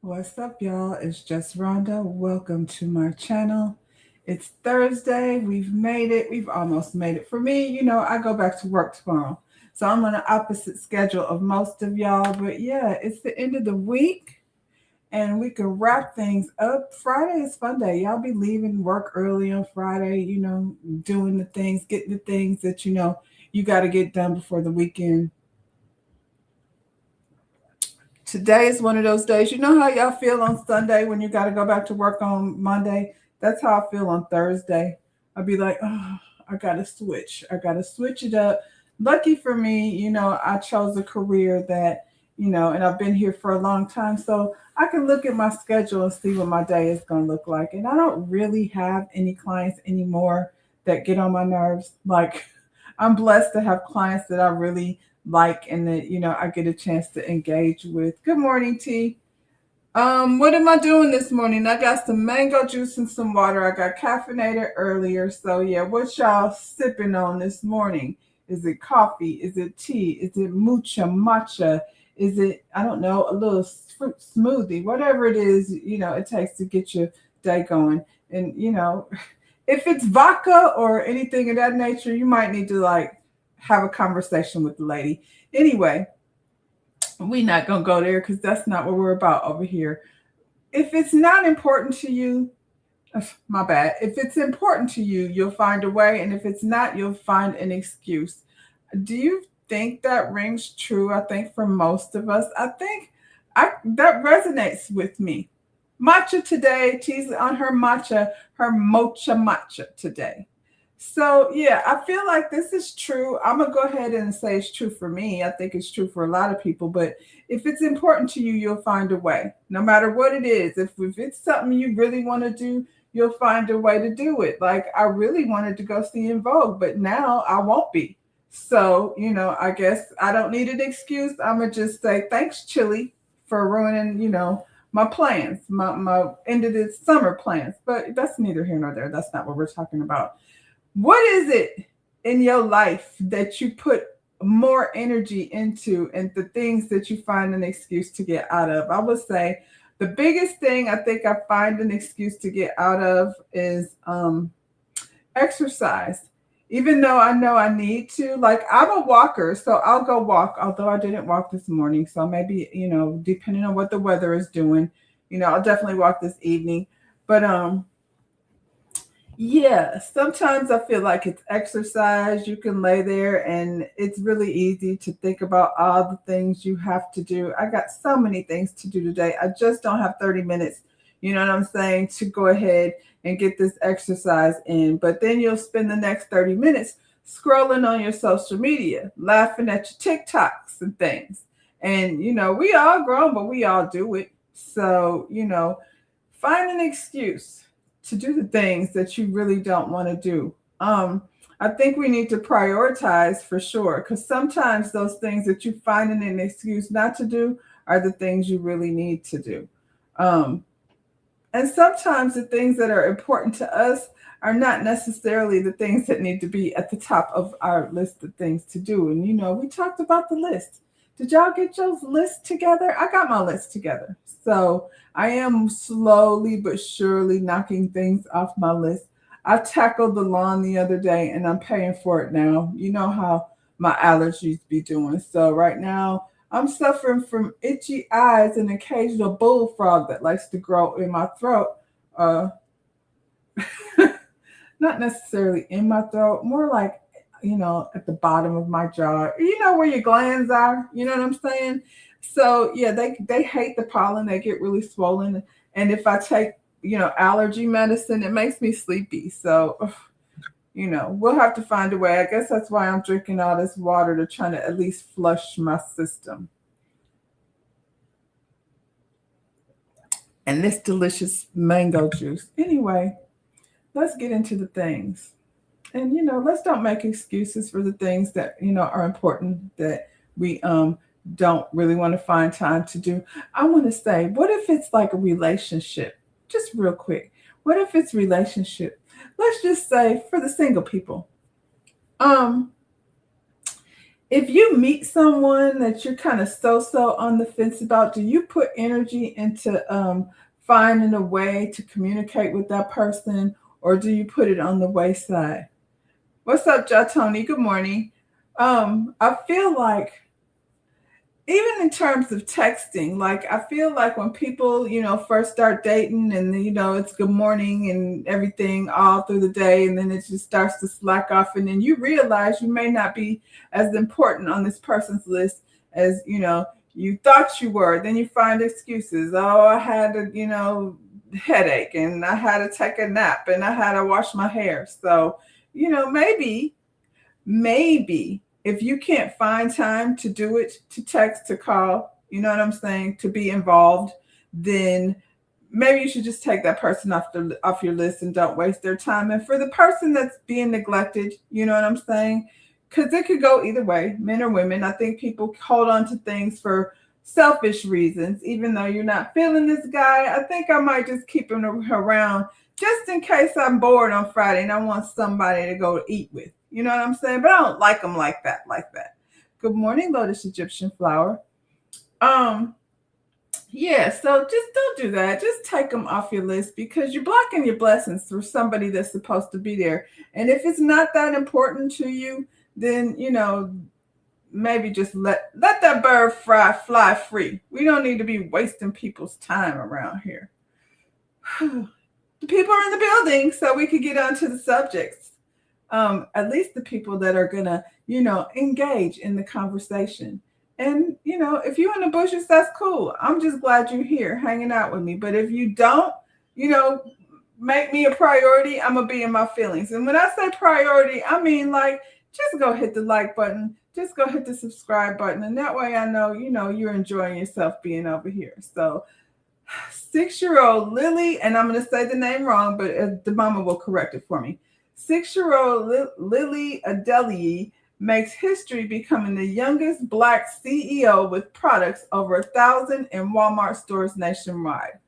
What's up, y'all? It's just Rhonda. Welcome to my channel. It's Thursday. We've made it. We've almost made it. For me, I go back to work tomorrow. So I'm on the opposite schedule of most of y'all. But yeah, it's the end of the week and we can wrap things up. Friday is fun day. Y'all be leaving work early on Friday, doing the things, getting the things that you got to get done before the weekend. Today is one of those days. You know how y'all feel on Sunday when you got to go back to work on Monday? That's how I feel on Thursday. I'll be like, oh, I got to switch. I got to switch it up. Lucky for me, I chose a career that, and I've been here for a long time. So I can look at my schedule and see what my day is going to look like. And I don't really have any clients anymore that get on my nerves. Like, I'm blessed to have clients that I really like and that I get a chance to engage with. Good morning, T. What am I doing this morning? I got some mango juice and some water. I got caffeinated earlier. So yeah, what y'all sipping on this morning? Is it coffee? Is it tea? Is it mucha matcha? Is it, I don't know, a little fruit smoothie? Whatever it is, it takes to get your day going. And if it's vodka or anything of that nature, you might need to like have a conversation with the lady. Anyway, we're not gonna go there because that's not what we're about over here. If it's not important to you, my bad. If it's important to you, you'll find a way, and if it's not, you'll find an excuse. Do you think that rings true? I think for most of us, I think I that resonates with me. Matcha today. She's on her matcha, her mocha matcha today. So yeah, I feel like this is true. I'm gonna go ahead and say it's true for me. I think it's true for a lot of people. But if it's important to you, you'll find a way, no matter what it is. If it's something you really want to do, you'll find a way to do it. Like I really wanted to go see In Vogue, but now I won't be. So I guess I don't need an excuse. I'm gonna just say thanks, Chili, for ruining my plans, my end of this summer plans. But that's neither here nor there. That's not what we're talking about. What is it in your life that you put more energy into and the things that you find an excuse to get out of? I would say the biggest thing I think I find an excuse to get out of is exercise. Even though I know I need to, like I'm a walker, so I'll go walk, although I didn't walk this morning. So maybe, depending on what the weather is doing, I'll definitely walk this evening. But yeah, sometimes I feel like it's exercise. You can lay there and it's really easy to think about all the things you have to do. I got so many things to do today. I just don't have 30 minutes, you know what I'm saying, to go ahead and get this exercise in. But then you'll spend the next 30 minutes scrolling on your social media, laughing at your TikToks and things. And, we all grown, but we all do it. So, find an excuse to do the things that you really don't want to do. Um, I think we need to prioritize for sure because sometimes those things that you find in an excuse not to do are the things you really need to do. Um, and sometimes the things that are important to us are not necessarily the things that need to be at the top of our list of things to do. And we talked about the list. Did y'all get your list together? I got my list together. So I am slowly but surely knocking things off my list. I tackled the lawn the other day and I'm paying for it now. You know how my allergies be doing. So right now I'm suffering from itchy eyes and occasional bullfrog that likes to grow in my throat. Uh, not necessarily in my throat, more like at the bottom of my jaw. You know where your glands are. You know what I'm saying? So yeah, they hate the pollen. They get really swollen, and if I take allergy medicine, it makes me sleepy. So we'll have to find a way. I guess that's why I'm drinking all this water to try to at least flush my system. And this delicious mango juice. Anyway, let's get into the things. And let's don't make excuses for the things that are important that we don't really want to find time to do. I want to say, what if it's like a relationship? Just real quick. What if it's relationship? Let's just say for the single people. Um if you meet someone that you're kind of so on the fence about, do you put energy into finding a way to communicate with that person, or do you put it on the wayside? What's up, Jatoni? Good morning. I feel like even in terms of texting, like I feel like when people, first start dating and it's good morning and everything all through the day, and then it just starts to slack off, and then you realize you may not be as important on this person's list as you thought you were. Then you find excuses. Oh, I had a headache, and I had to take a nap, and I had to wash my hair. So maybe if you can't find time to do it, to text, to call, you know what I'm saying, to be involved, then maybe you should just take that person off your list and don't waste their time. And for the person that's being neglected, you know what I'm saying, because it could go either way, men or women. I think people hold on to things for selfish reasons. Even though you're not feeling this guy, I think I might just keep him around just in case I'm bored on Friday and I want somebody to go eat with. You know what I'm saying? But I don't like them like that. Good morning, Lotus Egyptian Flower. Yeah, so just don't do that. Just take them off your list, because you're blocking your blessings for somebody that's supposed to be there. And if it's not that important to you, then maybe just let that bird fly free. We don't need to be wasting people's time around here. The people are in the building, so we could get on to the subjects. At least the people that are gonna, engage in the conversation. And if you're in the bushes, that's cool. I'm just glad you're here hanging out with me. But if you don't, make me a priority, I'm gonna be in my feelings. And when I say priority, I mean like just go hit the like button, just go hit the subscribe button, and that way I know you're enjoying yourself being over here. So 6-year-old Lily, and I'm gonna say the name wrong, but the mama will correct it for me. 6-year-old Lily Adelie makes history becoming the youngest Black CEO with products over 1,000 in Walmart stores nationwide.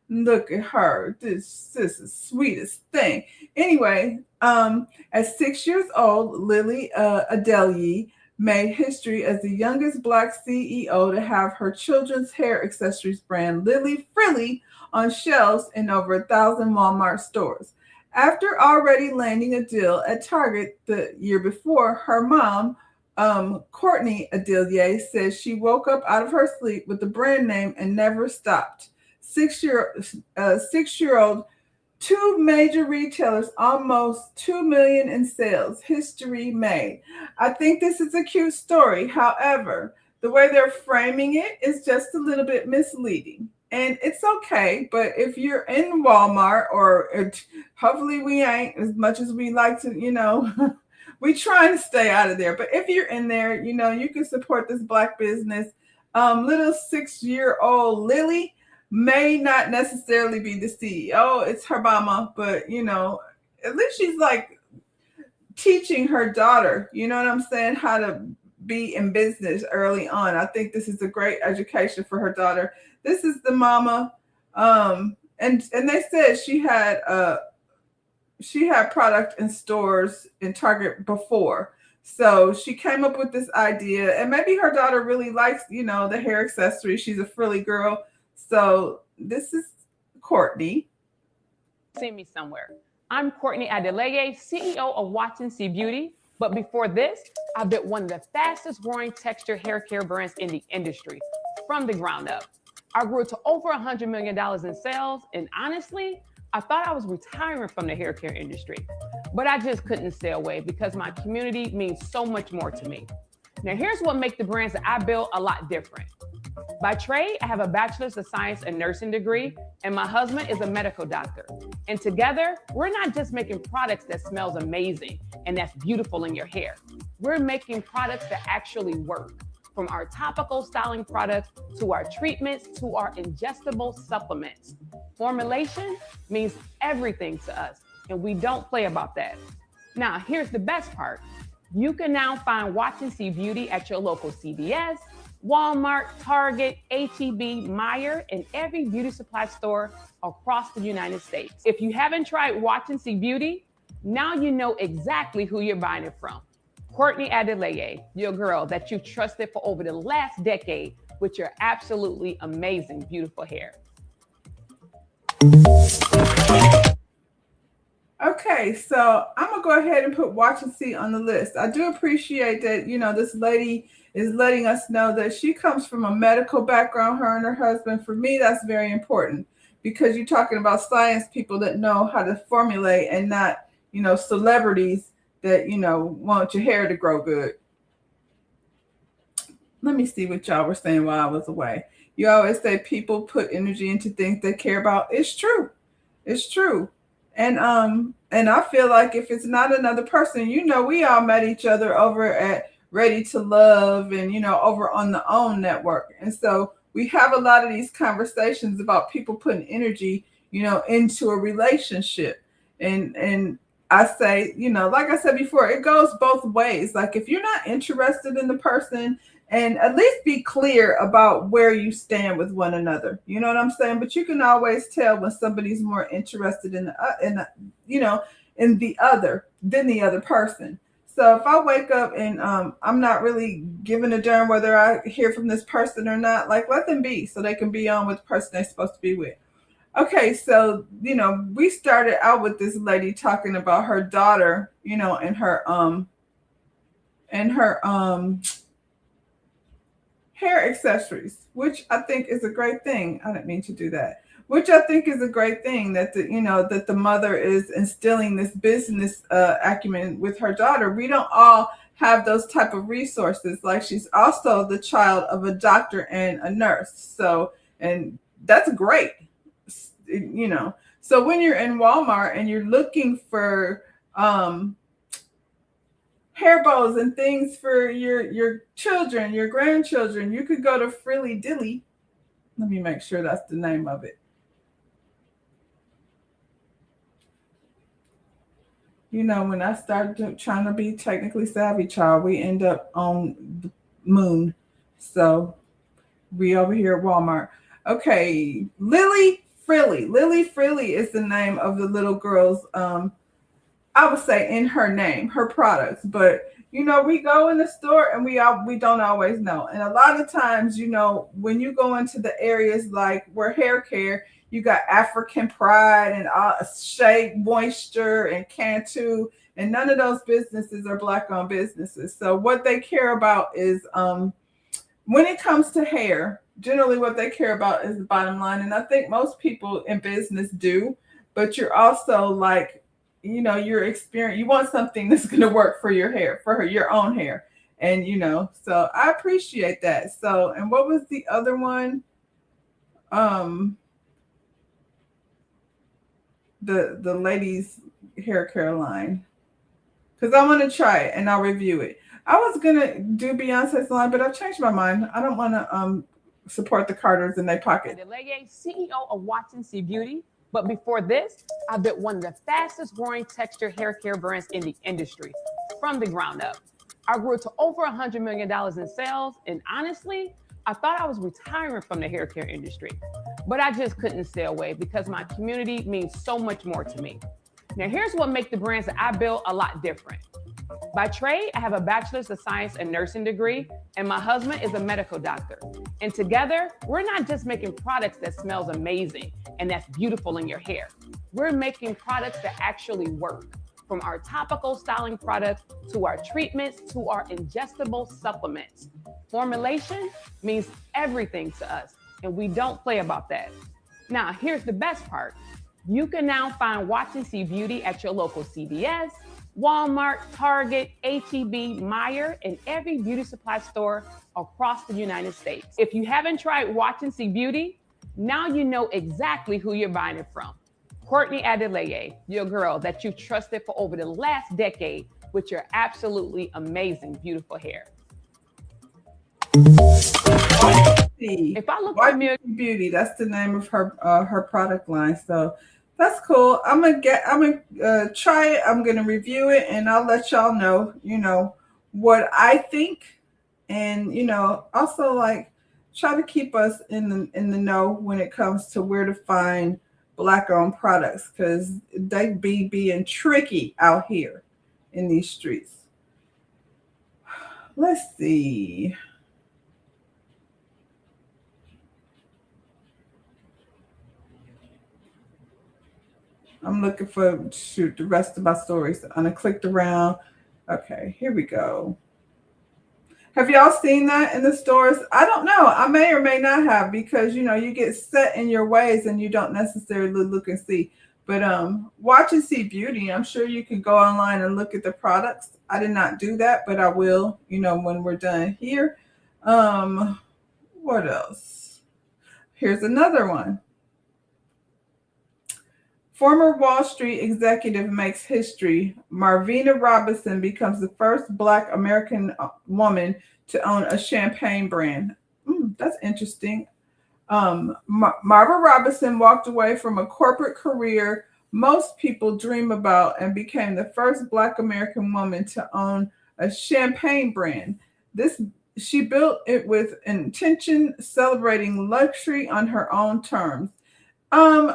Look at her. This is the sweetest thing. Anyway, at 6 years old, Lily Adelie made history as the youngest Black CEO to have her children's hair accessories brand Lily Frilly on shelves in over 1,000 Walmart stores. After already landing a deal at Target the year before, her mom, Courtney Adelie, says she woke up out of her sleep with the brand name and never stopped. 6-year-old, two major retailers, almost $2 million in sales, history made. I think this is a cute story. However, the way they're framing it is just a little bit misleading. And it's okay, but if you're in Walmart, or hopefully we ain't, as much as we like to, we trying to stay out of there. But if you're in there, you can support this Black business. Little 6-year-old Lily may not necessarily be the CEO. It's her mama, but at least she's like teaching her daughter, you know what I'm saying, how to be in business early on. I think this is a great education for her daughter. This is the mama, and they said she had product in stores in Target before. So she came up with this idea, and maybe her daughter really likes, the hair accessories. She's a frilly girl. So this is Courtney. See me somewhere. I'm Courtney Adelie, CEO of Watson C Beauty. But before this, I built one of the fastest growing texture hair care brands in the industry from the ground up. I grew to over $100 million in sales. And honestly, I thought I was retiring from the hair care industry, but I just couldn't stay away because my community means so much more to me. Now, here's what makes the brands that I build a lot different. By trade, I have a bachelor's of science and nursing degree, and my husband is a medical doctor. And together, we're not just making products that smells amazing and that's beautiful in your hair. We're making products that actually work. From our topical styling products to our treatments to our ingestible supplements. Formulation means everything to us, and we don't play about that. Now, here's the best part. You can now find Watson C Beauty at your local CVS, Walmart, Target, H-E-B, Meijer, and every beauty supply store across the United States. If you haven't tried Watson C Beauty, now you know exactly who you're buying it from. Courtney Adeleye, your girl that you trusted for over the last decade with your absolutely amazing, beautiful hair. Okay, so I'm gonna go ahead and put Watch and See on the list. I do appreciate that, this lady is letting us know that she comes from a medical background, her and her husband. For me, that's very important because you're talking about science people that know how to formulate and not, celebrities that, want your hair to grow good. Let me see what y'all were saying while I was away. You always say people put energy into things they care about. It's true. It's true. And I feel like if it's not another person, we all met each other over at Ready to Love and over on the OWN network. And so we have a lot of these conversations about people putting energy, into a relationship. And I say, like I said before, it goes both ways. Like if you're not interested in the person, and at least be clear about where you stand with one another. You know what I'm saying? But you can always tell when somebody's more interested in the other than the other person. So if I wake up and I'm not really giving a darn whether I hear from this person or not, like let them be so they can be on with the person they're supposed to be with. Okay, so we started out with this lady talking about her daughter, and her hair accessories, which I think is a great thing. I didn't mean to do that. Which I think is a great thing that the mother is instilling this business acumen with her daughter. We don't all have those type of resources. Like she's also the child of a doctor and a nurse. So, and that's great. So when you're in Walmart and you're looking for hair bows and things for your children, your grandchildren, you could go to Frilly Dilly. Let me make sure that's the name of it. When I started trying to be technically savvy, child, we end up on the moon. So we over here at Walmart. Okay, Lily Frilly. Lily Frilly is the name of the little girl's I would say in her name, her products. But we go in the store and we don't always know. And a lot of times, when you go into the areas like where hair care, you got African Pride and Shea Moisture and Cantu, and none of those businesses are Black-owned businesses. So what they care about is when it comes to hair, generally what they care about is the bottom line. And I think most people in business do, but you're also like, your experience, you want something that's going to work for your hair, for your own hair. And, so I appreciate that. So, and what was the other one? The ladies hair care line. Because I want to try it and I'll review it. I was going to do Beyonce's line, but I've changed my mind. I don't want to support the Carters in their pocket. Adeleye, CEO of Watch and See Beauty. But before this, I built one of the fastest growing texture hair care brands in the industry from the ground up. I grew to over $100 million in sales. And honestly, I thought I was retiring from the hair care industry, but I just couldn't stay away because my community means so much more to me. Now, here's what makes the brands that I build a lot different. By trade, I have a bachelor's of science and nursing degree, and my husband is a medical doctor. And together, we're not just making products that smells amazing and that's beautiful in your hair. We're making products that actually work, from our topical styling products to our treatments to our ingestible supplements. Formulation means everything to us, and we don't play about that. Now, here's the best part. You can now find Watch and See Beauty at your local CVS, Walmart, Target, H-E-B, Meijer, and every beauty supply store across the United States. If you haven't tried Watch and See Beauty, now you know exactly who you're buying it from. Courtney Adeleye, your girl that you've trusted for over the last decade with your absolutely amazing, beautiful hair. If I look Watch and See Beauty, that's the name of her product line. So that's cool. I'm gonna try it. I'm gonna review it, and I'll let y'all know, what I think, and also like try to keep us in the know when it comes to where to find Black-owned products, because they be being tricky out here in these streets. let's see. I'm looking for the rest of my stories. And I clicked around. Okay, here we go. Have y'all seen that in the stores? I don't know. I may or may not have because you get set in your ways and you don't necessarily look and see. But watch and see beauty. I'm sure you can go online and look at the products. I did not do that, but I will, when we're done here. What else? Here's another one. Former Wall Street executive makes history. Marvina Robinson becomes the first Black American woman to own a champagne brand. That's interesting. Marva Robinson walked away from a corporate career most people dream about and became the first Black American woman to own a champagne brand. She built it with intention, celebrating luxury on her own terms.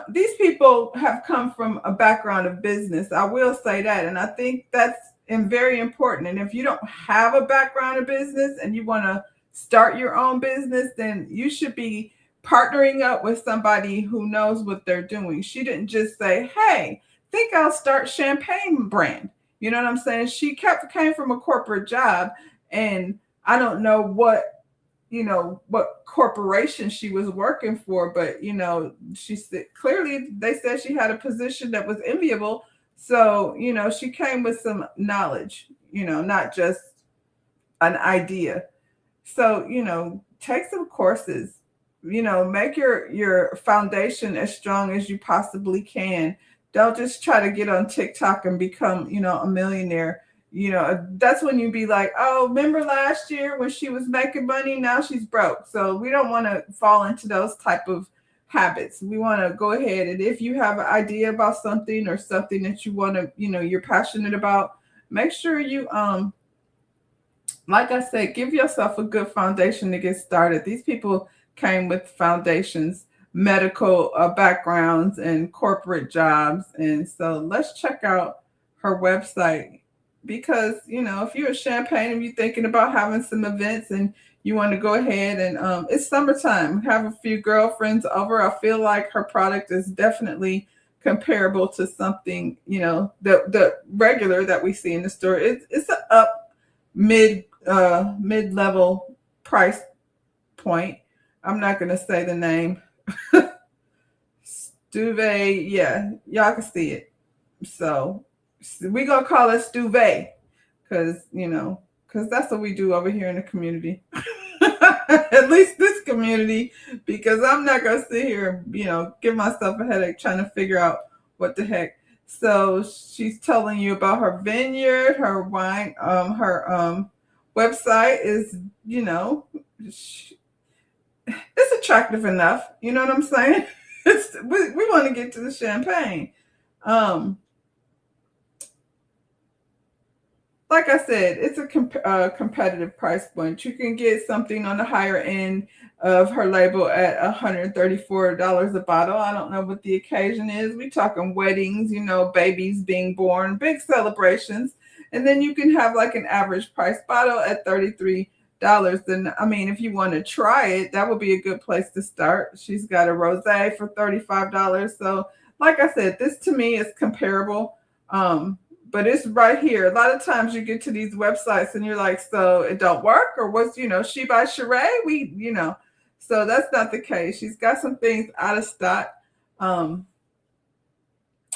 These people have come from a background of business. I will say that. And I think that's very important. And if you don't have a background of business and you want to start your own business, then you should be partnering up with somebody who knows what they're doing. She didn't just say, hey, think I'll start champagne brand. You know what I'm saying? She came from a corporate job, and I don't know what corporation she was working for, but she said clearly they said she had a position that was enviable. So she came with some knowledge, not just an idea. So take some courses, make your foundation as strong as you possibly can. Don't just try to get on TikTok and become a millionaire. That's when you be like, oh, remember last year when she was making money, now she's broke. So we don't want to fall into those type of habits. We want to go ahead, and if you have an idea about something or something that you want to, you're passionate about, make sure you like I said, give yourself a good foundation to get started. These people came with foundations, medical backgrounds, and corporate jobs. And so let's check out her website. Because, if you're a Champagne and you're thinking about having some events and you want to go ahead and it's summertime, have a few girlfriends over, I feel like her product is definitely comparable to something, the regular that we see in the store. It's an up mid-level price point. I'm not going to say the name. Stuve, yeah, y'all can see it. So we're going to call it Stuve because that's what we do over here in the community. At least this community, because I'm not going to sit here and, give myself a headache trying to figure out what the heck. So she's telling you about her vineyard, her wine, her website is, it's attractive enough. You know what I'm saying? We want to get to the champagne. Like I said, it's a competitive price point. You can get something on the higher end of her label at $134 a bottle. I don't know what the occasion is. We talking weddings, babies being born, big celebrations. And then you can have like an average price bottle at $33. Then, if you want to try it, that would be a good place to start. She's got a rosé for $35. So like I said, this to me is comparable. But it's right here. A lot of times you get to these websites and you're like, so it don't work, or what's, she by Sheree? So that's not the case. She's got some things out of stock.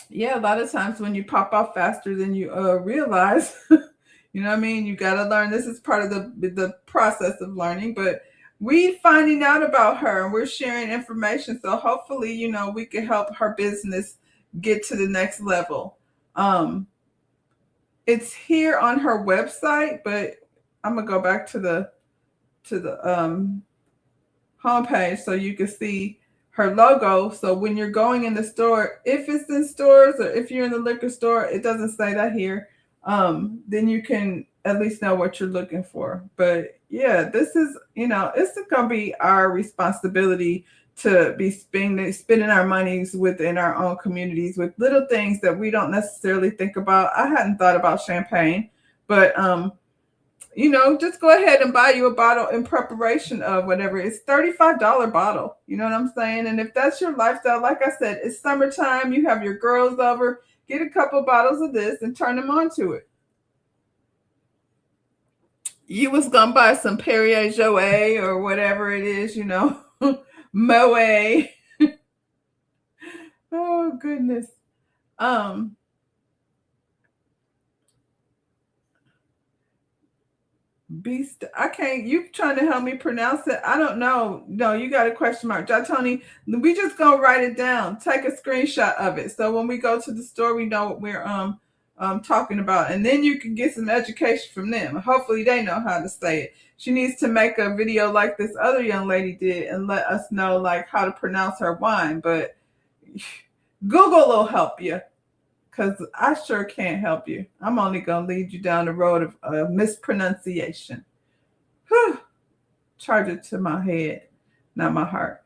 Yeah, a lot of times when you pop off faster than you realize, you know what I mean? You got to learn. This is part of the process of learning, but we finding out about her and we're sharing information. So hopefully, we can help her business get to the next level. It's here on her website, but I'm gonna go back to the homepage so you can see her logo. So when you're going in the store, if it's in stores or if you're in the liquor store, it doesn't say that here. Then you can at least know what you're looking for. But yeah, this is, it's gonna be our responsibility to be spending our monies within our own communities with little things that we don't necessarily think about. I hadn't thought about champagne, but just go ahead and buy you a bottle in preparation of whatever. It's $35 bottle. You know what I'm saying? And if that's your lifestyle, like I said, it's summertime. You have your girls over. Get a couple bottles of this and turn them onto it. You was gonna buy some Perrier Jouet or whatever it is, Moet. Oh goodness. Um, Beast. I can't. You trying to help me pronounce it? I don't know. No, you got a question mark. Tony, we just gonna write it down. Take a screenshot of it. So when we go to the store, we know what we're talking about. And then you can get some education from them. Hopefully they know how to say it. She needs to make a video like this other young lady did and let us know like how to pronounce her wine. But Google will help you. Because I sure can't help you. I'm only going to lead you down the road of mispronunciation. Whew. Charge it to my head, not my heart.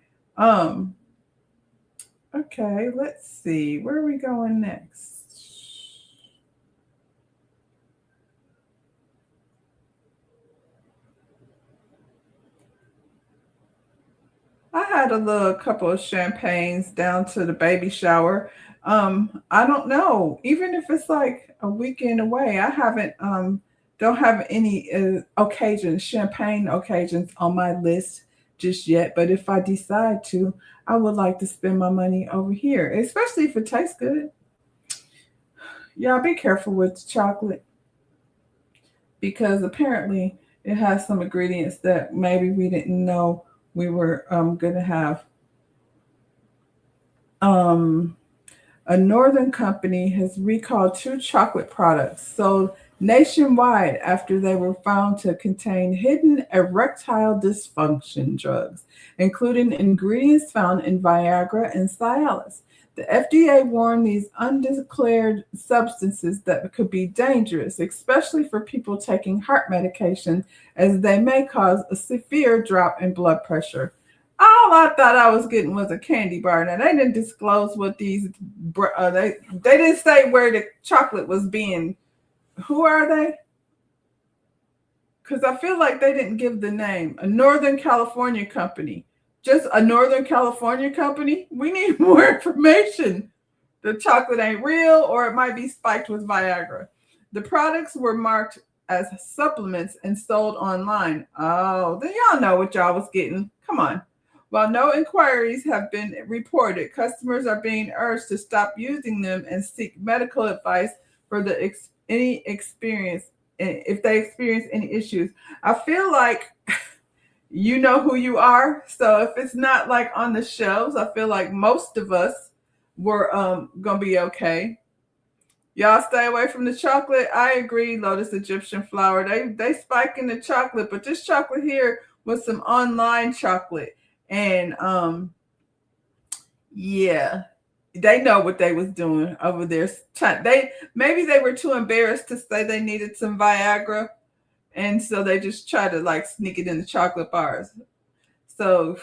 Okay, let's see. Where are we going next? I had a couple of champagnes down to the baby shower. I don't know. Even if it's like a weekend away, I haven't don't have any champagne occasions on my list just yet. But if I decide to, I would like to spend my money over here, especially if it tastes good. Y'all be careful with chocolate because apparently it has some ingredients that maybe we didn't know we were going to have. A northern company has recalled 2 chocolate products sold nationwide after they were found to contain hidden erectile dysfunction drugs, including ingredients found in Viagra and Cialis. The FDA warned these undeclared substances that could be dangerous, especially for people taking heart medication, as they may cause a severe drop in blood pressure. All I thought I was getting was a candy bar. Now they didn't disclose what these. They didn't say where the chocolate was being. Who are they? Because I feel like they didn't give the name. A Northern California company. Just a Northern California company. We need more information. The chocolate ain't real, or it might be spiked with Viagra. The products were marked as supplements and sold online. Oh, then y'all know what y'all was getting. Come on. While no inquiries have been reported, customers are being urged to stop using them and seek medical advice for any experience if they experience any issues. I feel like you know who you are. So if it's not like on the shelves, I feel like most of us were gonna be okay. Y'all stay away from the chocolate. I agree, Lotus Egyptian flour. They spike in the chocolate, but this chocolate here was some online chocolate. And yeah, they know what they was doing over there. Maybe they were too embarrassed to say they needed some Viagra, and so they just try to like sneak it in the chocolate bars. So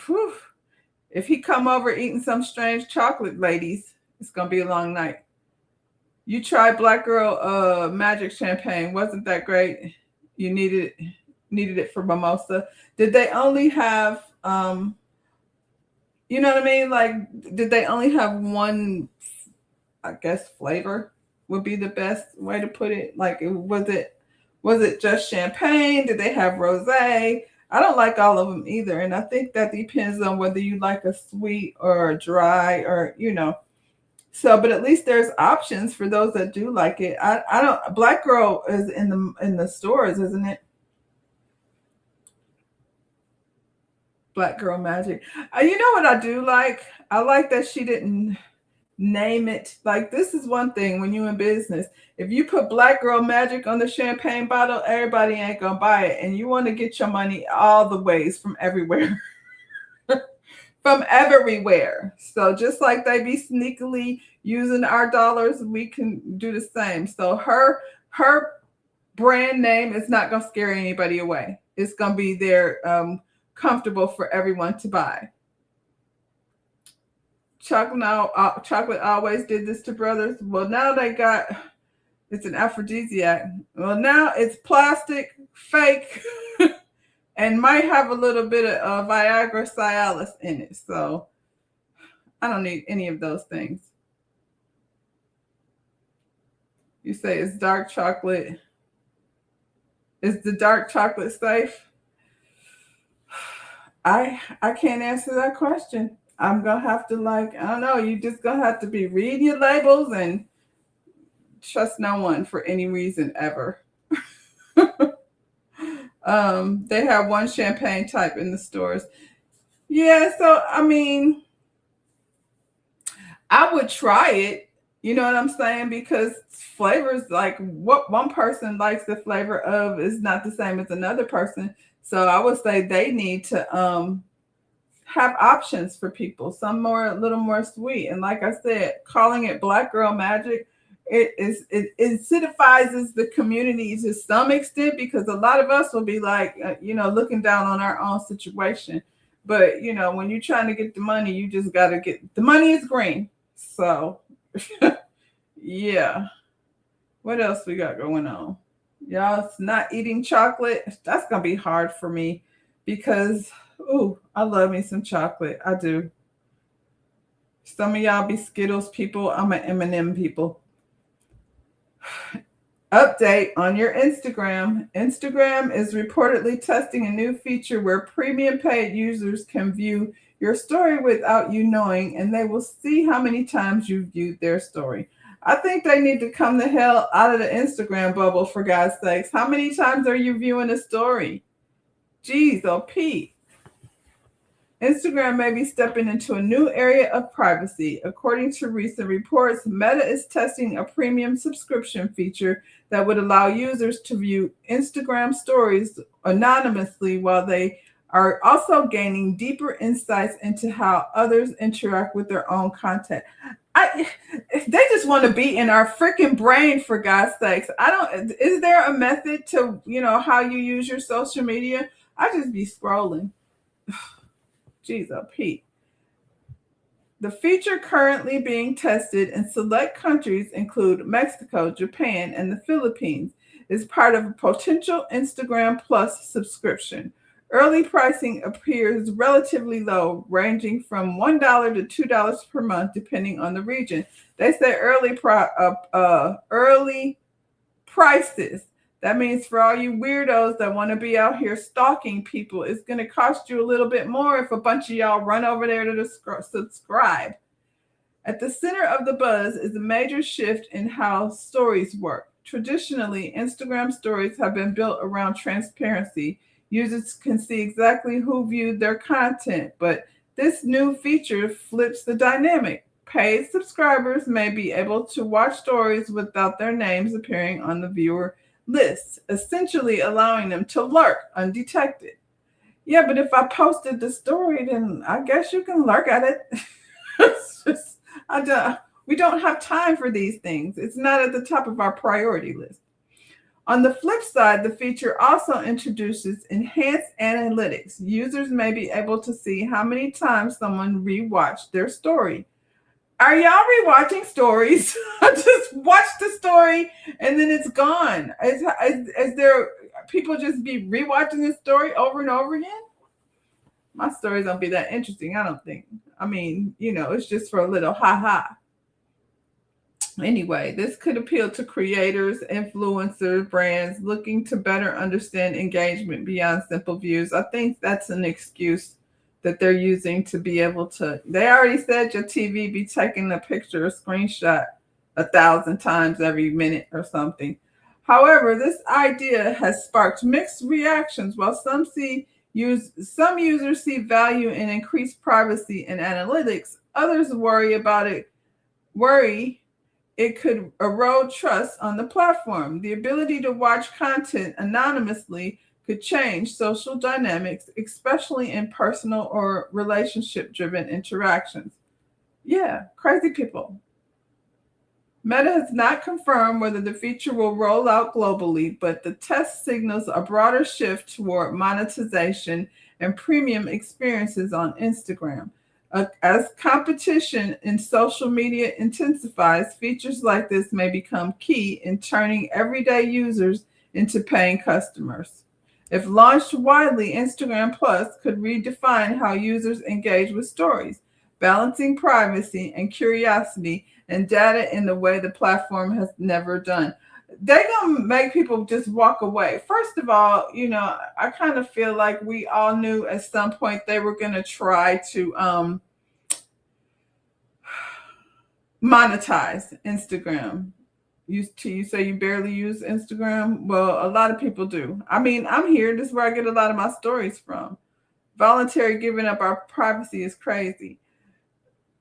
if he come over eating some strange chocolate, ladies, it's gonna be a long night. You tried Black Girl Magic Champagne, wasn't that great? You needed it for mimosa. Did they only have you know what I mean? Like, did they only have one, I guess, flavor would be the best way to put it? Like, was it just champagne? Did they have rosé? I don't like all of them either. And I think that depends on whether you like a sweet or a dry or, So, but at least there's options for those that do like it. I don't, Black Girl is in the stores, isn't it? Black Girl Magic. You know what I do like? I like that she didn't name it. Like, this is one thing when you're in business. If you put Black Girl Magic on the champagne bottle, everybody ain't gonna buy it. And you want to get your money all the ways from everywhere. From everywhere. So just like they be sneakily using our dollars, we can do the same. So her brand name is not gonna scare anybody away. It's gonna be there comfortable for everyone to buy. Chocolate always did this to brothers. Well, now it's an aphrodisiac. Well, now it's plastic, fake and might have a little bit of Viagra Cialis in it. So I don't need any of those things. You say it's dark chocolate. Is the dark chocolate safe? I can't answer that question. I'm gonna have to I don't know, you just gonna have to be reading your labels and trust no one for any reason ever. They have one champagne type in the stores. Yeah, so I mean, I would try it. You know what I'm saying? Because flavors, like what one person likes the flavor of is not the same as another person. So I would say they need to have options for people, some more a little more sweet. And like I said, calling it Black Girl Magic, it incentivizes the community to some extent, because a lot of us will be like, looking down on our own situation. But when you're trying to get the money, you just got to get the money is green. So yeah. What else we got going on? Y'all, it's not eating chocolate. That's gonna be hard for me because I love me some chocolate. I do. Some of y'all be Skittles people. I'm an M&M people. Update on your Instagram. Instagram is reportedly testing a new feature where premium paid users can view your story without you knowing, and they will see how many times you viewed their story. I think they need to come the hell out of the Instagram bubble, for God's sakes. How many times are you viewing a story? Jeez, oh Pete. Instagram may be stepping into a new area of privacy. According to recent reports, Meta is testing a premium subscription feature that would allow users to view Instagram stories anonymously, while they are also gaining deeper insights into how others interact with their own content. They just want to be in our freaking brain, for God's sakes. Is there a method to, how you use your social media? I just be scrolling. Jeez, oh Pete. The feature currently being tested in select countries include Mexico, Japan, and the Philippines. Is part of a potential Instagram Plus subscription. Early pricing appears relatively low, ranging from $1 to $2 per month, depending on the region. They say early prices. That means for all you weirdos that want to be out here stalking people, it's going to cost you a little bit more if a bunch of y'all run over there to subscribe. At the center of the buzz is a major shift in how stories work. Traditionally, Instagram stories have been built around transparency. Users can see exactly who viewed their content, but this new feature flips the dynamic. Paid subscribers may be able to watch stories without their names appearing on the viewer list, essentially allowing them to lurk undetected. Yeah, but if I posted the story, then I guess you can lurk at it. It's just, we don't have time for these things. It's not at the top of our priority list. On the flip side, the feature also introduces enhanced analytics. Users may be able to see how many times someone rewatched their story. Are y'all rewatching stories? I just watched the story and then it's gone. Is there people just be rewatching the story over and over again? My stories don't be that interesting, I don't think. I mean, it's just for a little ha-ha. Anyway, this could appeal to creators, influencers, brands looking to better understand engagement beyond simple views. I think that's an excuse that they're using to be able to. They already said your TV be taking a picture or screenshot 1,000 times every minute or something. However, this idea has sparked mixed reactions. While some users see value in increased privacy and analytics, others worry it could erode trust on the platform. The ability to watch content anonymously could change social dynamics, especially in personal or relationship-driven interactions. Yeah, crazy people. Meta has not confirmed whether the feature will roll out globally, but the test signals a broader shift toward monetization and premium experiences on Instagram. As competition in social media intensifies, features like this may become key in turning everyday users into paying customers. If launched widely, Instagram Plus could redefine how users engage with stories, balancing privacy and curiosity and data in the way the platform has never done. They're gonna make people just walk away. First of all, I kind of feel like we all knew at some point they were gonna try to monetize Instagram. You say you barely use Instagram? Well, a lot of people do. I mean, I'm here. This is where I get a lot of my stories from. Voluntary giving up our privacy is crazy.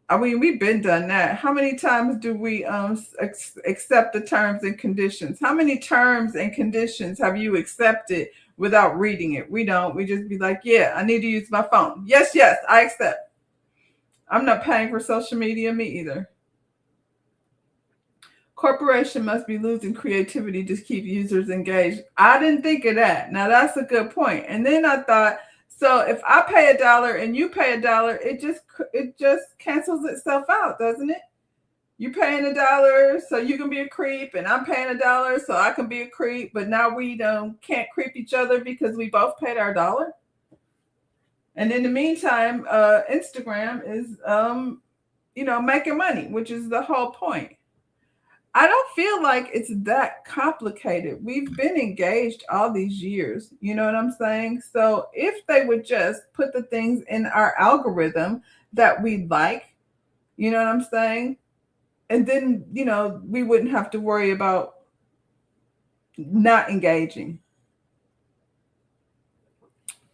I mean, we've been done that. How many times do we accept the terms and conditions? How many terms and conditions have you accepted without reading it? We don't. We just be like, yeah, I need to use my phone. Yes, yes, I accept. I'm not paying for social media, me either. Corporation must be losing creativity to keep users engaged. I didn't think of that. Now that's a good point. And then I thought, so if I pay $1 and you pay $1, it just cancels itself out, doesn't it? You paying $1 so you can be a creep, and I'm paying $1 so I can be a creep. But now we can't creep each other because we both paid our $1. And in the meantime, Instagram is making money, which is the whole point. I don't feel like it's that complicated. We've been engaged all these years. You know what I'm saying? So if they would just put the things in our algorithm that we like, you know what I'm saying? And then, we wouldn't have to worry about not engaging.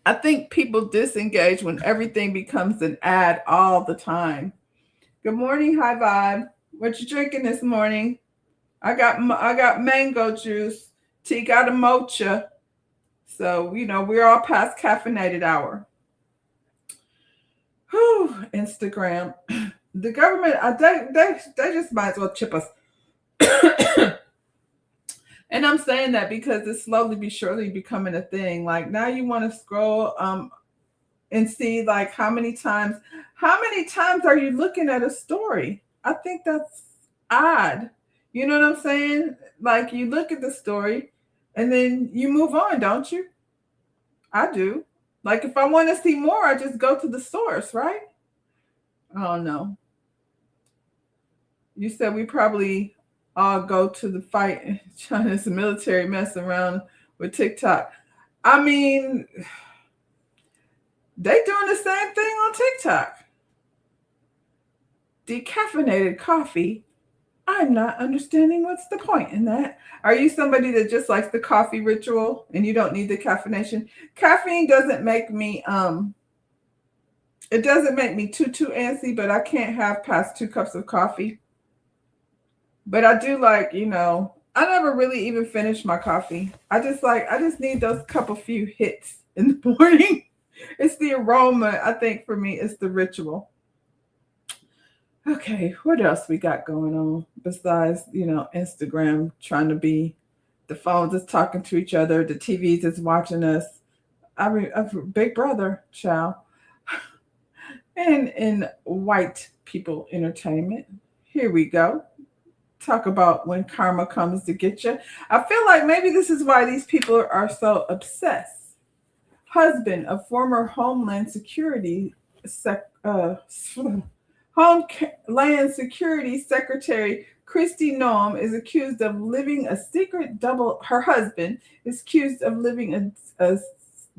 I think people disengage when everything becomes an ad all the time. Good morning, High Vibe. What you drinking this morning? I got mango juice. T got a mocha. So, we're all past caffeinated hour. Whew, Instagram. The government, they just might as well chip us. And I'm saying that because it's slowly but surely becoming a thing. Like now you want to scroll and see like how many times are you looking at a story? I think that's odd. You know what I'm saying? Like you look at the story and then you move on, don't you? I do. Like if I want to see more, I just go to the source, right? I don't know. You said we probably all go to the fight. China's military messing around with TikTok. I mean, they doing the same thing on TikTok. Decaffeinated coffee. I'm not understanding what's the point in that. Are you somebody that just likes the coffee ritual and you don't need the caffeination? Caffeine doesn't make me it doesn't make me too antsy, but I can't have past 2 cups of coffee. But I do like, I never really even finish my coffee. I just need those few hits in the morning. It's the aroma, I think for me, it's the ritual. Okay, what else we got going on besides, Instagram trying to be, the phones is talking to each other, the TVs is watching us. I mean, Big Brother, child. And in white people entertainment, here we go. Talk about when karma comes to get you. I feel like maybe this is why these people are so obsessed. Husband of former Homeland Security Homeland Security Secretary Kristi Noem is accused of living a secret double. Her husband is accused of living a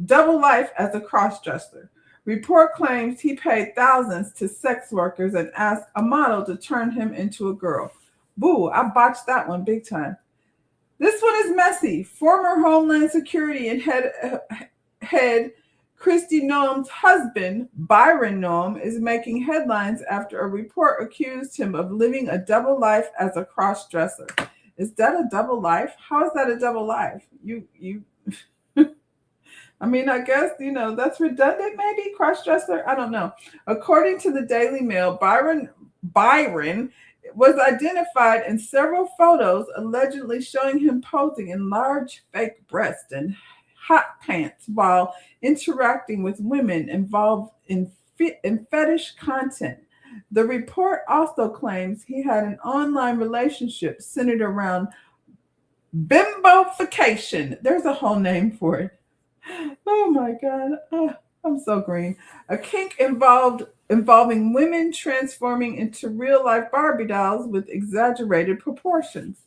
double life as a crossdresser. Report claims he paid thousands to sex workers and asked a model to turn him into a girl. Boo, I botched that one big time. This one is messy. Former Homeland Security and head Kristi Noem's husband, Byron Noem, is making headlines after a report accused him of living a double life as a cross-dresser. Is that a double life? How is that a double life? You I mean, I guess, that's redundant, maybe, cross-dresser? I don't know. According to the Daily Mail, Byron was identified in several photos allegedly showing him posing in large fake breasts and hot pants while interacting with women involved in fetish content. The report also claims he had an online relationship centered around Bimbofication. There's a whole name for it. Oh my God. Oh, I'm so green. A kink involving women transforming into real life Barbie dolls with exaggerated proportions.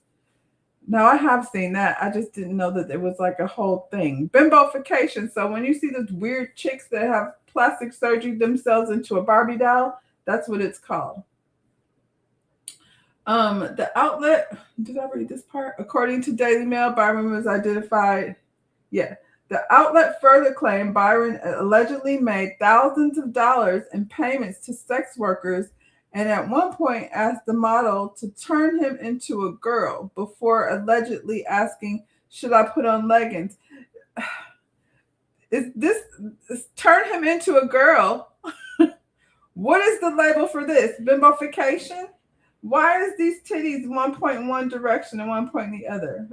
Now I have seen that. I just didn't know that it was like a whole thing. Bimbofication. So when you see those weird chicks that have plastic surgery themselves into a Barbie doll, that's what it's called. The outlet, did I read this part? According to Daily Mail, Byron was identified. Yeah. The outlet further claimed Byron allegedly made thousands of dollars in payments to sex workers and at one point asked the model to turn him into a girl before allegedly asking, should I put on leggings? Is turn him into a girl? What is the label for this? Bimbofication? Why is these titties one point in one direction and one point in the other?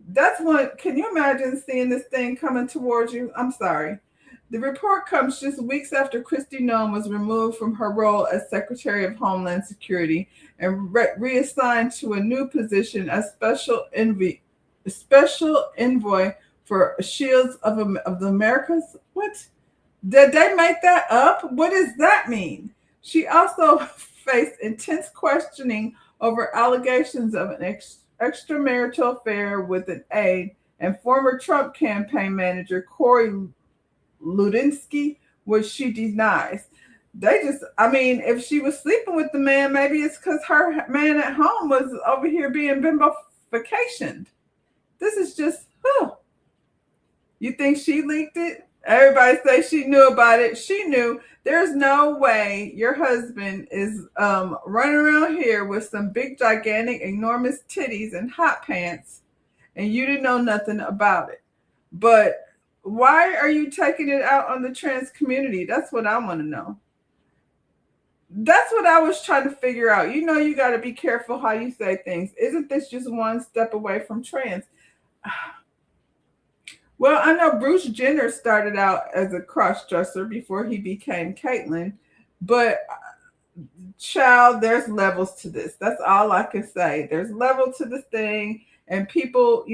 That's one. Can you imagine seeing this thing coming towards you? I'm sorry. The report comes just weeks after Kristi Noem was removed from her role as Secretary of Homeland Security and reassigned to a new position as special envoy for Shields of the Americas. What? Did they make that up? What does that mean? She also faced intense questioning over allegations of an extramarital affair with an aide and former Trump campaign manager Corey Ludinsky, which she denies. If she was sleeping with the man, maybe it's because her man at home was over here being bimboficationed. This is just, You think she leaked it? Everybody say she knew about it. She knew. There's no way your husband is running around here with some big, gigantic, enormous titties and hot pants, and you didn't know nothing about it. But why are you taking it out on the trans community? That's what I want to know. That's what I was trying to figure out. You got to be careful how you say things. Isn't this just one step away from trans? Well, I know Bruce Jenner started out as a cross-dresser before he became Caitlyn, but child, there's levels to this. That's all I can say. There's level to this thing, and people,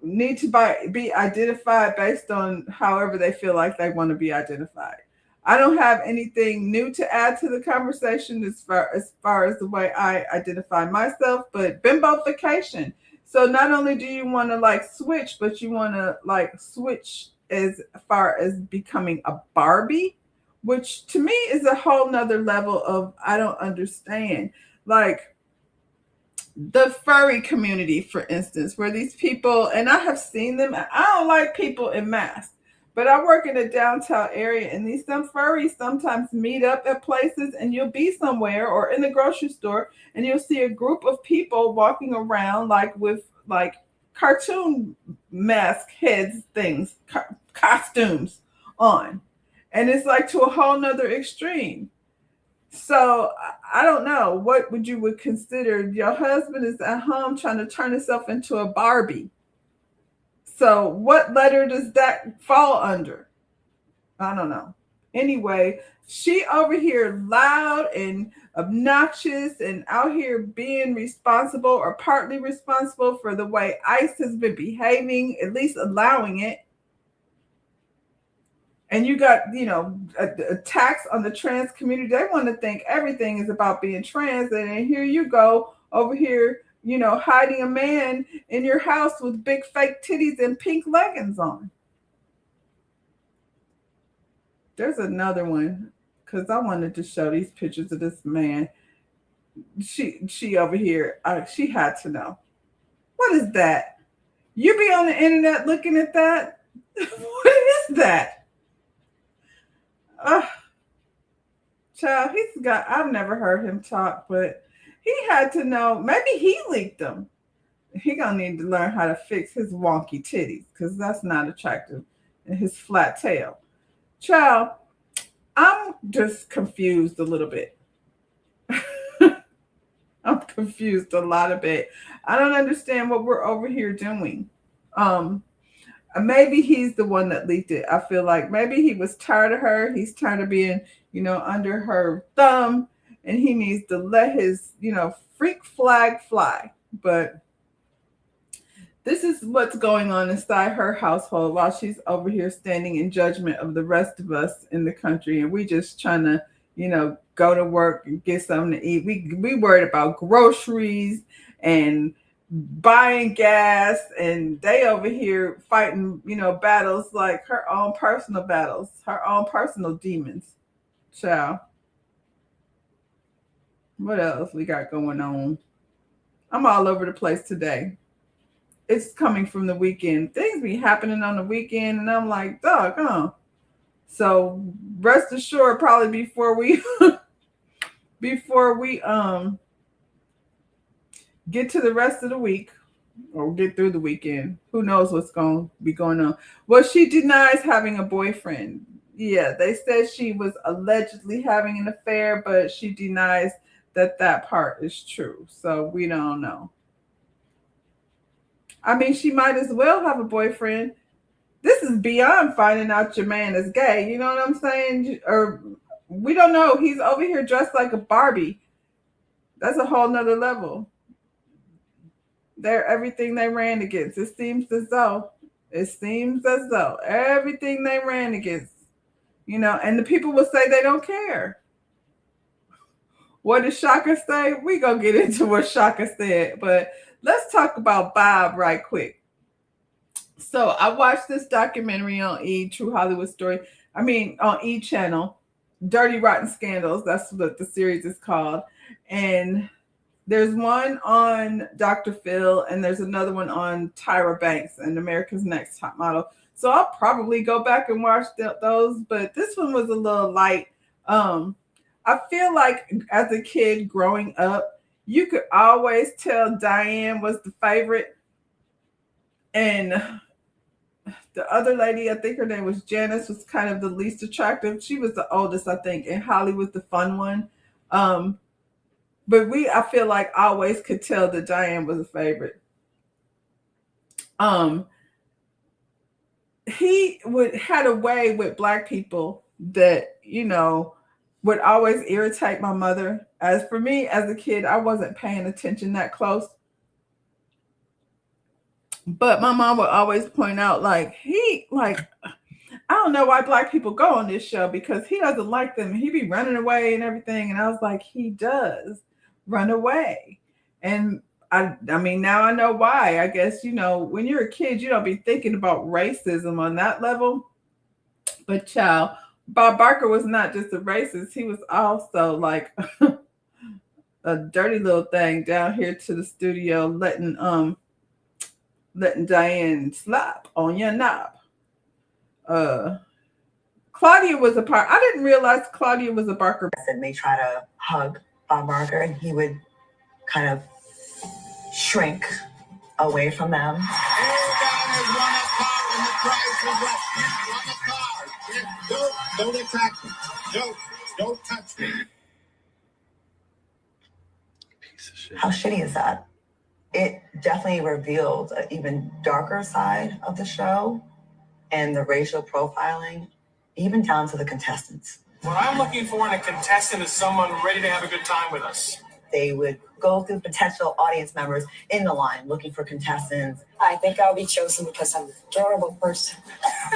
need to be identified based on however they feel like they want to be identified. I don't have anything new to add to the conversation as far as the way I identify myself, but bimbofication. So not only do you want to switch, but you want to switch as far as becoming a Barbie, which to me is a whole nother level of, I don't understand. Like the furry community, for instance, where these people, and I have seen them, I don't like people in masks, but I work in a downtown area and some furries sometimes meet up at places, and you'll be somewhere or in the grocery store and you'll see a group of people walking around with cartoon mask heads things, costumes on. And it's to a whole nother extreme. So I don't know. What would consider your husband is at home trying to turn himself into a Barbie. So what letter does that fall under? I don't know. Anyway, she over here loud and obnoxious and out here being responsible or partly responsible for the way ICE has been behaving, at least allowing it. And you got, attacks on the trans community. They want to think everything is about being trans. And then here you go over here, hiding a man in your house with big fake titties and pink leggings on. There's another one because I wanted to show these pictures of this man. She over here, she had to know. What is that? You be on the internet looking at that? What is that? Child, I've never heard him talk, but he had to know. Maybe he leaked them. He gonna need to learn how to fix his wonky titties because that's not attractive, and his flat tail. Child, I'm just confused a little bit. I'm confused a lot of it. I don't understand what we're over here doing. Maybe he's the one that leaked it. I feel like maybe he was tired of her. He's tired of being, under her thumb, and he needs to let his, freak flag fly. But This is what's going on inside her household while she's over here standing in judgment of the rest of us in the country, and we just trying to, go to work and get something to eat. We worried about groceries and buying gas, and they over here fighting, battles like her own personal battles, her own personal demons. Ciao. What else we got going on? I'm all over the place today. It's coming from the weekend. Things be happening on the weekend, and I'm like, dog, huh? So rest assured, probably before we get to the rest of the week or get through the weekend, who knows what's going to be going on. Well, she denies having a boyfriend. Yeah, they said she was allegedly having an affair, but she denies that part is true. So we don't know. I mean, she might as well have a boyfriend. This is beyond finding out your man is gay. You know what I'm saying? Or we don't know. He's over here dressed like a Barbie. That's a whole nother level. They're everything they ran against. It seems as though everything they ran against, and the people will say they don't care. What did Shaka say? We gonna get into what Shaka said, but let's talk about Bob right quick. So I watched this documentary on True Hollywood Story. On E Channel, Dirty Rotten Scandals. That's what the series is called. And there's one on Dr. Phil, and there's another one on Tyra Banks and America's Next Top Model. So I'll probably go back and watch those, but this one was a little light. I feel like as a kid growing up, you could always tell Diane was the favorite. And the other lady, I think her name was Janice, was kind of the least attractive. She was the oldest, I think, and Holly was the fun one. But I feel like always could tell that Diane was a favorite. He had a way with Black people that, would always irritate my mother. As for me, as a kid, I wasn't paying attention that close. But my mom would always point out, I don't know why Black people go on this show because he doesn't like them. He be running away and everything. And I was like, he does run away. And I mean, now I know why. I guess, when you're a kid, you don't be thinking about racism on that level. But child, Bob Barker was not just a racist. He was also like a dirty little thing down here to the studio, letting Diane slap on your knob. Claudia was a part. I didn't realize Claudia was a Barker. And may try to hug Bob Barker, and he would kind of shrink away from them. Don't attack me. Don't touch me. Piece of shit. How shitty is that? It definitely revealed an even darker side of the show and the racial profiling, even down to the contestants. What I'm looking for in a contestant is someone ready to have a good time with us. They would go through potential audience members in the line looking for contestants. I think I'll be chosen because I'm an adorable person.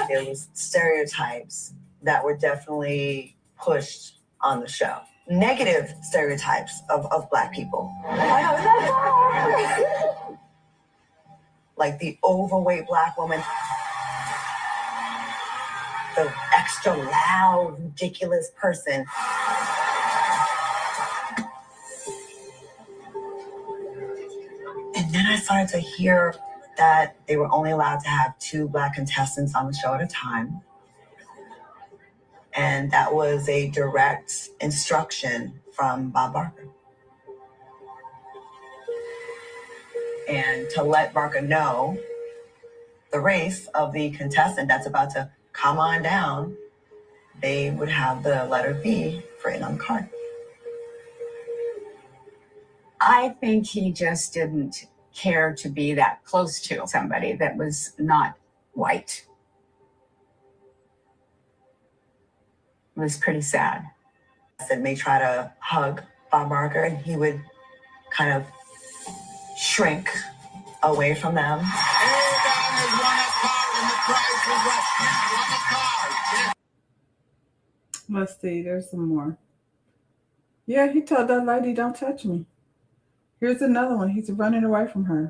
There was stereotypes that were definitely pushed on the show. Negative stereotypes of Black people. Like the overweight Black woman, the extra loud, ridiculous person. And then I started to hear that they were only allowed to have 2 Black contestants on the show at a time. And that was a direct instruction from Bob Barker. And to let Barker know the race of the contestant that's about to come on down, they would have the letter B written on the card. I think he just didn't care to be that close to somebody that was not white. It was pretty sad. And may try to hug Bob Barker, and he would kind of shrink away from them. Let's see, there's some more. Yeah, he told that lady, don't touch me. Here's another one. He's running away from her.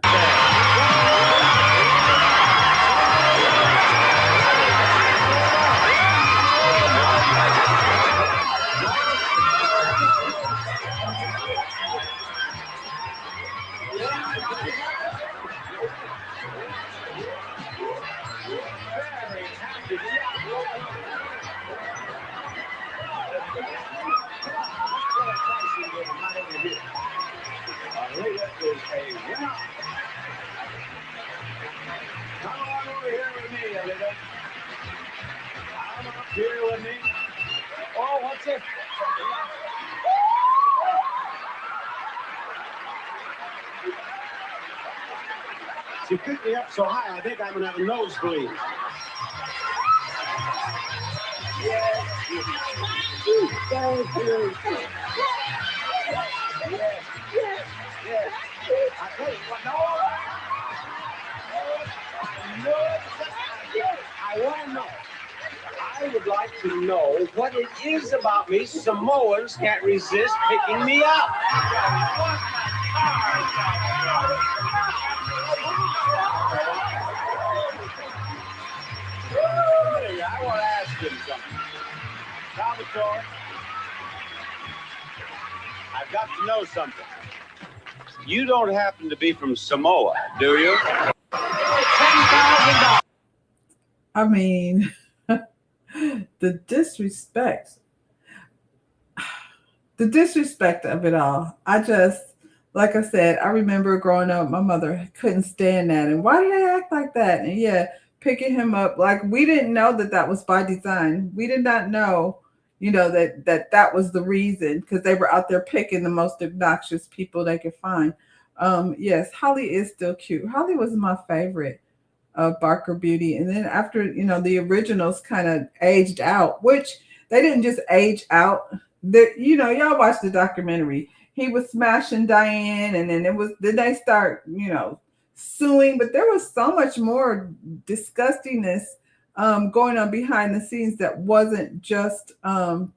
Come on over here with me, Alita. Come up here with me. Oh, what's it? She picked me up so high, I think I'm gonna have a nosebleed. Yes. Thank you. Yes. I tell you what, no. I want to know. I would like to know what it is about me Samoans can't resist picking me up. I want to ask him something. Salvatore, I've got to know something. You don't happen to be from Samoa, do you? $10,000. I mean, the disrespect of it all. Like I said, I remember growing up, my mother couldn't stand that. And why did they act like that? And yeah, picking him up, like we didn't know that was by design. We did not know, that was the reason, because they were out there picking the most obnoxious people they could find. Yes, Holly is still cute. Holly was my favorite of Barker Beauty. And then after, the originals kind of aged out, which they didn't just age out. Y'all watched the documentary. He was smashing Diane, and then they start, suing. But there was so much more disgustingness going on behind the scenes that wasn't just him.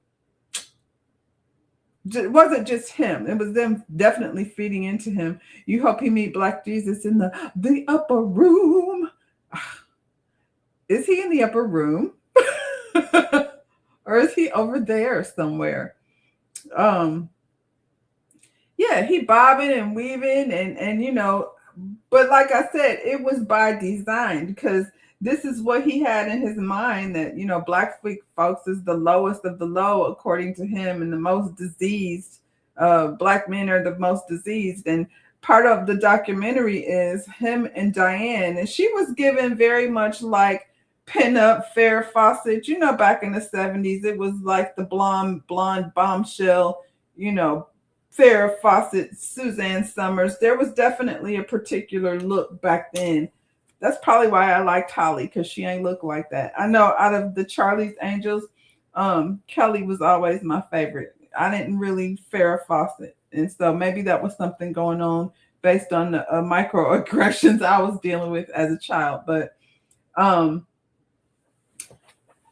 It was them definitely feeding into him. You hope he meet Black Jesus in the upper room. Is he in the upper room? Or is he over there somewhere? Yeah, he bobbing and weaving and but like I said, it was by design, because this is what he had in his mind, that, Black folks is the lowest of the low, according to him, and the most diseased. Black men are the most diseased. And part of the documentary is him and Diane. And she was given very much like pin-up Farrah Fawcett. Back in the 70s, it was like the blonde bombshell, Farrah Fawcett, Suzanne Summers. There was definitely a particular look back then. That's probably why I liked Holly, because she ain't look like that. I know out of the Charlie's Angels, Kelly was always my favorite. I didn't really Farrah Fawcett. And so maybe that was something going on based on the microaggressions I was dealing with as a child. But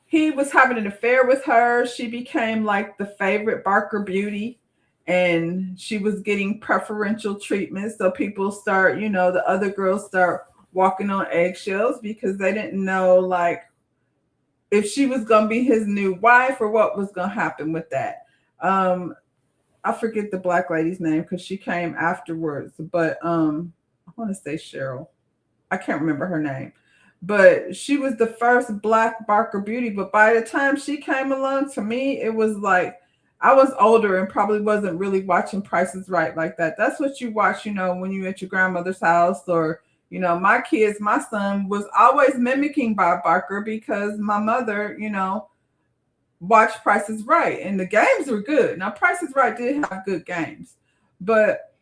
he was having an affair with her. She became like the favorite Barker Beauty. And she was getting preferential treatment. So people start, the other girls start walking on eggshells, because they didn't know, like, if she was going to be his new wife or what was going to happen with that. I forget the Black lady's name, because she came afterwards. But I want to say Cheryl. I can't remember her name. But she was the first Black Barker Beauty. But by the time she came along, to me, it was like, I was older and probably wasn't really watching Price is Right like that. That's what you watch, when you're at your grandmother's house, or, my son was always mimicking Bob Barker, because my mother, watched Price is Right, and the games were good. Now, Price is Right did have good games, but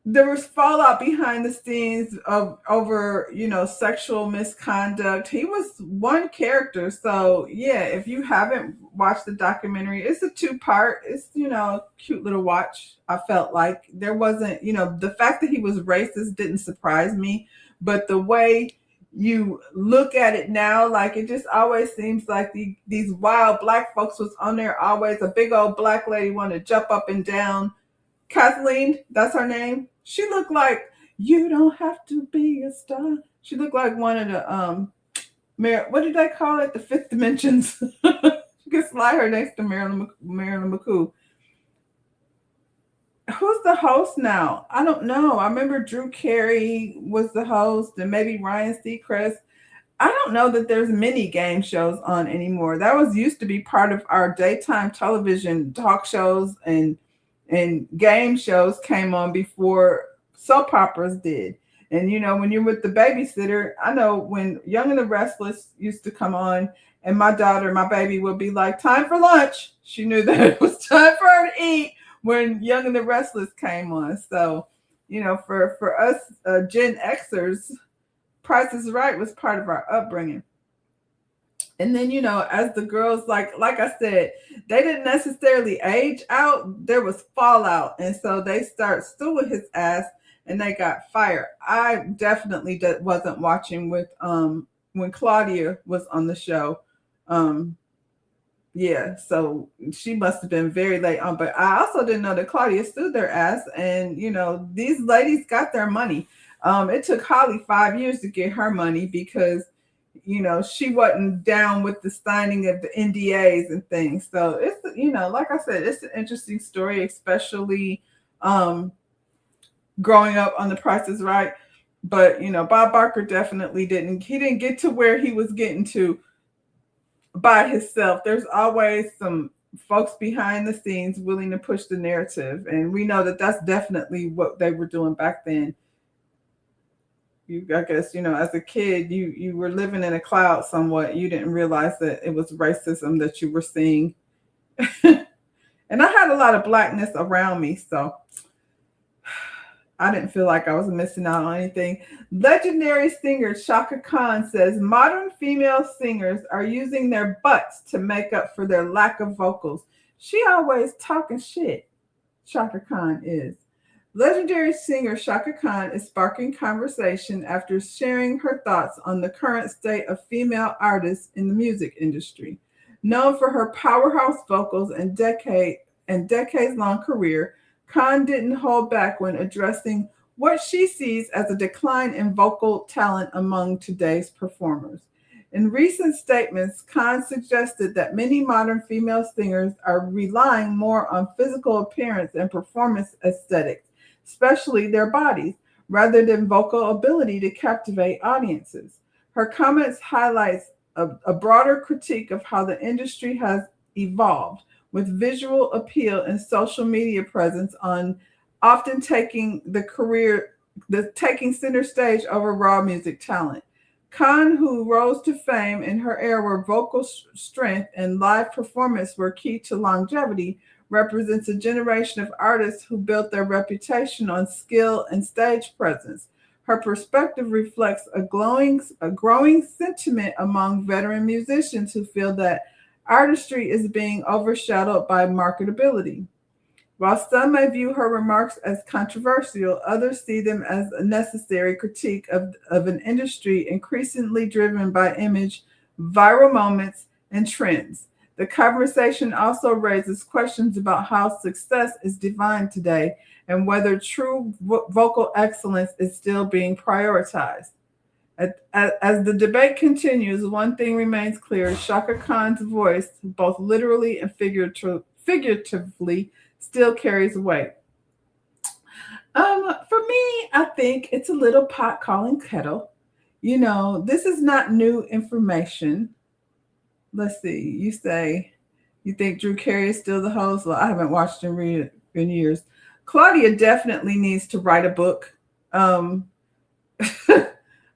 there was fallout behind the scenes of over, sexual misconduct. He was one character. So yeah, if you haven't watched the documentary, it's a two-part. It's, cute little watch. I felt like there wasn't, the fact that he was racist didn't surprise me, but the way you look at it now, like it just always seems like these wild black folks was on there always. A big old black lady wanted to jump up and down. Kathleen, that's her name. She looked like you don't have to be a star. She looked like one of the what did they call it? The fifth dimensions. You could slide her next to Marilyn McCoo. Who's the host now? I don't know. I remember Drew Carey was the host, and maybe Ryan Seacrest. I don't know that there's many game shows on anymore. That was used to be part of our daytime television talk shows, and game shows came on before soap operas did. And when you're with the babysitter, I know when Young and the Restless used to come on, and my baby would be like, time for lunch. She knew that it was time for her to eat when Young and the Restless came on. So, for us Gen Xers, Price is Right was part of our upbringing. And then, as the girls, like I said, they didn't necessarily age out. There was fallout. And so they start stewing his ass, and they got fired. I definitely wasn't watching with when Claudia was on the show. Yeah, so she must have been very late on. But I also didn't know that Claudia sued their ass. And, these ladies got their money. It took Holly 5 years to get her money because, she wasn't down with the signing of the NDAs and things. So it's, like I said, it's an interesting story, especially growing up on The Price is Right. But, Bob Barker definitely didn't get to where he was getting to by himself. There's always some folks behind the scenes willing to push the narrative. And we know that that's definitely what they were doing back then. I guess, as a kid, you were living in a cloud somewhat. You didn't realize that it was racism that you were seeing. And I had a lot of blackness around me, so I didn't feel like I was missing out on anything. Legendary singer Chaka Khan says modern female singers are using their butts to make up for their lack of vocals. She always talking shit, Chaka Khan is. Legendary singer Chaka Khan is sparking conversation after sharing her thoughts on the current state of female artists in the music industry. Known for her powerhouse vocals and decades-long career, Khan didn't hold back when addressing what she sees as a decline in vocal talent among today's performers. In recent statements, Khan suggested that many modern female singers are relying more on physical appearance and performance aesthetics, especially their bodies, rather than vocal ability to captivate audiences. Her comments highlights a broader critique of how the industry has evolved, with visual appeal and social media presence often taking taking center stage over raw music talent. Khan, who rose to fame in her era where vocal strength and live performance were key to longevity, represents a generation of artists who built their reputation on skill and stage presence. Her perspective reflects a growing sentiment among veteran musicians who feel that artistry is being overshadowed by marketability. While some may view her remarks as controversial, others see them as a necessary critique of an industry increasingly driven by image, viral moments, and trends. The conversation also raises questions about how success is defined today and whether true vocal excellence is still being prioritized. As the debate continues, one thing remains clear: Chaka Khan's voice, both literally and figuratively, still carries weight. For me, I think it's a little pot calling kettle. This is not new information. Let's see. You say you think Drew Carey is still the host? Well, I haven't watched him read in years. Claudia definitely needs to write a book.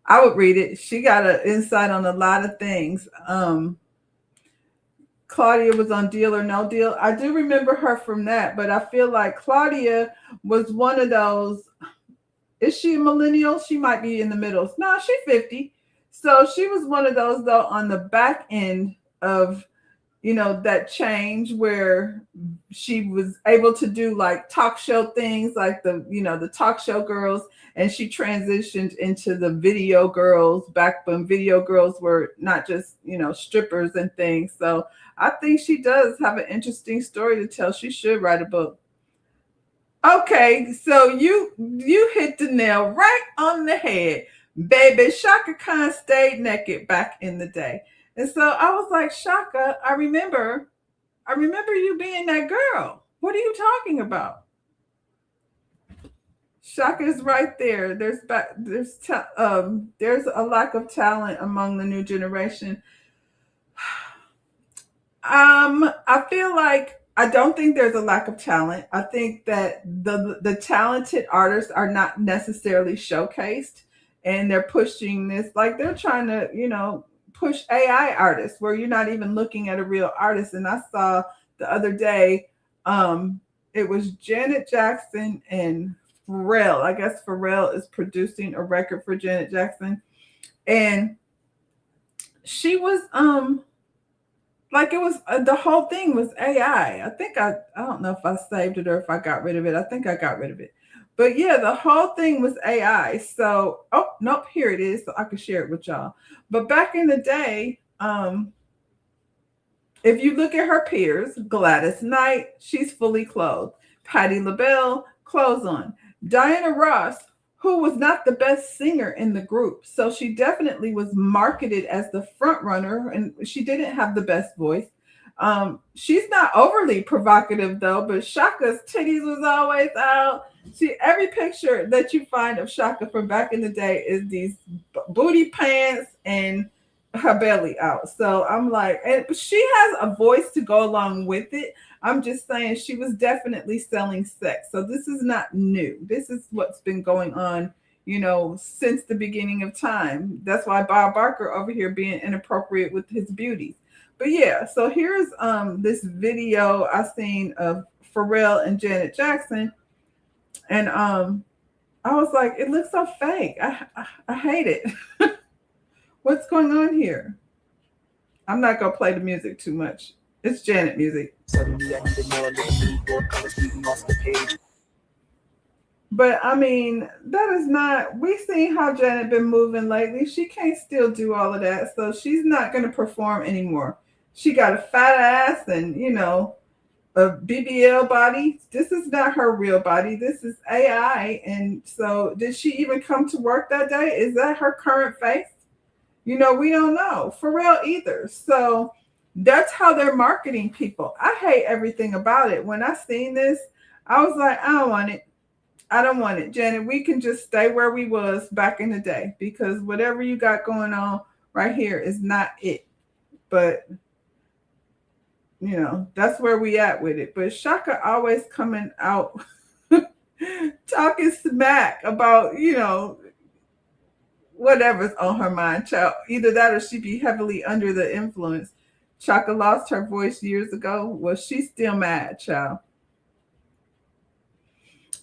I would read it. She got an insight on a lot of things. Claudia was on Deal or No Deal. I do remember her from that, but I feel like Claudia was one of those Is she a millennial? She might be in the middle. No, she's 50. So she was one of those though on the back end of, you know, that change where she was able to do like talk show things like the, you know, the talk show girls, and she transitioned into the video girls back when video girls were not just, you know, strippers and things. So I think she does have an interesting story to tell. She should write a book. Okay, so you hit the nail right on the head. Baby, Shaka Khan stayed naked back in the day. And so I was like, Shaka, I remember you being that girl. What are you talking about? Shaka is right there. There's a lack of talent among the new generation. I feel like I don't think there's a lack of talent. I think that the talented artists are not necessarily showcased, and they're pushing this like they're trying to, you know, push AI artists where you're not even looking at a real artist. And I saw the other day, it was Janet Jackson and Pharrell. I guess Pharrell is producing a record for Janet Jackson, and she was like it was the whole thing was AI. I think I don't know if I saved it or if I got rid of it. I think I got rid of it. But yeah, the whole thing was AI. So, oh, nope, here it is. So I can share it with y'all. But back in the day, if you look at her peers, Gladys Knight, she's fully clothed. Patti LaBelle, clothes on. Diana Ross, who was not the best singer in the group. So she definitely was marketed as the front runner, and she didn't have the best voice. She's not overly provocative though, but Shaka's titties was always out. See, every picture that you find of Shaka from back in the day is these booty pants and her belly out. So I'm like, and she has a voice to go along with it. I'm just saying she was definitely selling sex. So this is not new. This is what's been going on, you know, since the beginning of time. That's why Bob Barker over here being inappropriate with his beauties. But yeah, so here's this video I seen of Pharrell and Janet Jackson. And I was like, it looks so fake. I hate it. What's going on here? I'm not gonna play the music too much. It's Janet music. But I mean, that is not, we've seen how Janet been moving lately. She can't still do all of that. So she's not going to perform anymore. She got a fat ass and, you know, a BBL body. This is not her real body. This is AI. And so did she even come to work that day? Is that her current face? You know, we don't know. Pharrell either. So that's how they're marketing people. I hate everything about it. When I seen this, I was like, I don't want it. I don't want it, Janet. We can just stay where we was back in the day, because whatever you got going on right here is not it. But, you know, that's where we at with it. But Shaka always coming out talking smack about, you know, whatever's on her mind, child. Either that or she be heavily under the influence. Shaka lost her voice years ago. Well, she's still mad, child.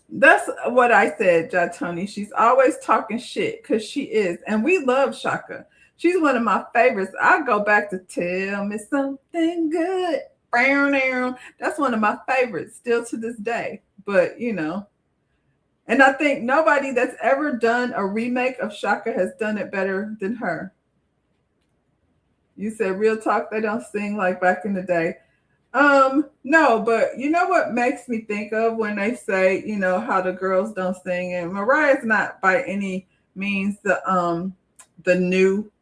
That's what I said, Tony. She's always talking shit because she is. And we love Shaka. She's one of my favorites. I go back to Tell Me Something Good. That's one of my favorites still to this day. But, you know, and I think nobody that's ever done a remake of Shaka has done it better than her. You said real talk, they don't sing like back in the day. No, but you know what makes me think of when they say, you know, how the girls don't sing, and Mariah's not by any means the new,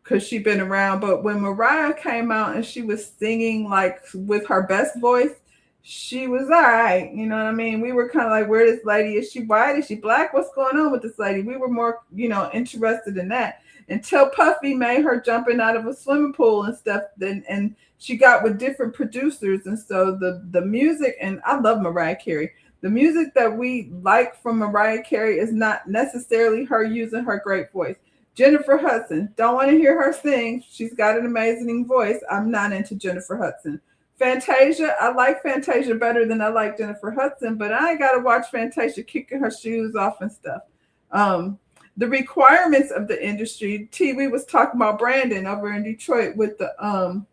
because she's been around, but when Mariah came out and she was singing like with her best voice, she was all right. You know what I mean? We were kind of like, where this lady, is she white? Is she black? What's going on with this lady? We were more, you know, interested in that until Puffy made her jumping out of a swimming pool and stuff. Then, and she got with different producers. And so the music, and I love Mariah Carey. The music that we like from Mariah Carey is not necessarily her using her great voice. Jennifer Hudson, don't want to hear her sing. She's got an amazing voice. I'm not into Jennifer Hudson. Fantasia, I like Fantasia better than I like Jennifer Hudson, but I ain't got to watch Fantasia kicking her shoes off and stuff. The requirements of the industry. We was talking about Brandon over in Detroit with the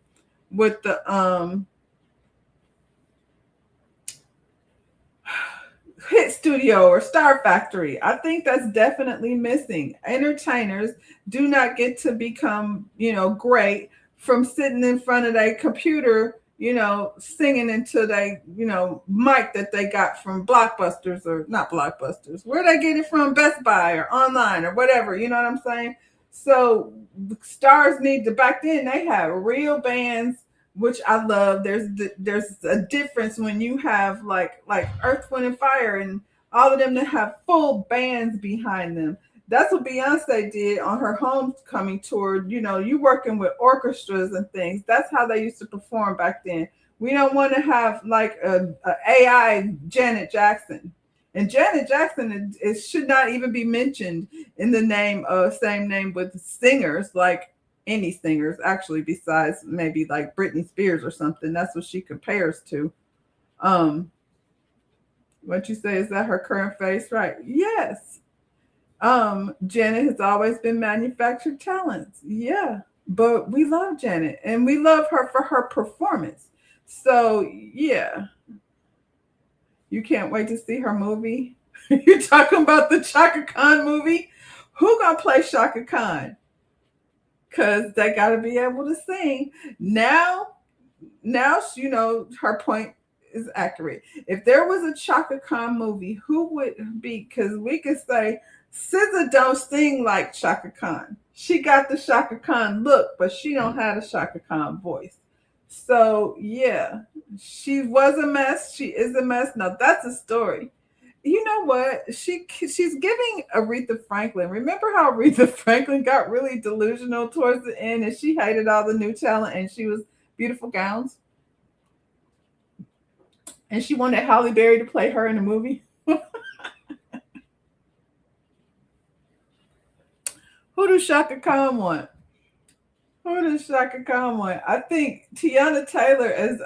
Hit Studio or Star Factory. I think that's definitely missing. Entertainers do not get to become, great from sitting in front of their computer, singing into their, mic that they got from Blockbusters or not Blockbusters. Where they get it from? Best Buy or online or whatever. You know what I'm saying? So stars need to, back then they had real bands, which I love. There's a difference when you have like Earth, Wind, and Fire and all of them that have full bands behind them. That's what Beyonce did on her homecoming tour. You working with orchestras and things. That's how they used to perform back then. We don't want to have like a AI Janet Jackson. And Janet Jackson should not even be mentioned in the same name with singers like any singers, actually, besides maybe like Britney Spears or something. That's what she compares to. What you say, is that her current face? Right. Yes. Janet has always been manufactured talents. Yeah. But we love Janet and we love her for her performance. So yeah. You can't wait to see her movie. You're talking about the Chaka Khan movie? Who gonna play Chaka Khan? Because they got to be able to sing. Now, her point is accurate. If there was a Chaka Khan movie, who would be? Because we could say SZA don't sing like Chaka Khan. She got the Chaka Khan look, but she don't have a Chaka Khan voice. So yeah, she was a mess. She is a mess. Now that's a story. You know what? She's giving Aretha Franklin. Remember how Aretha Franklin got really delusional towards the end and she hated all the new talent and she was beautiful gowns? And she wanted Halle Berry to play her in a movie. Who does Chaka Khan want? I think Tiana Taylor as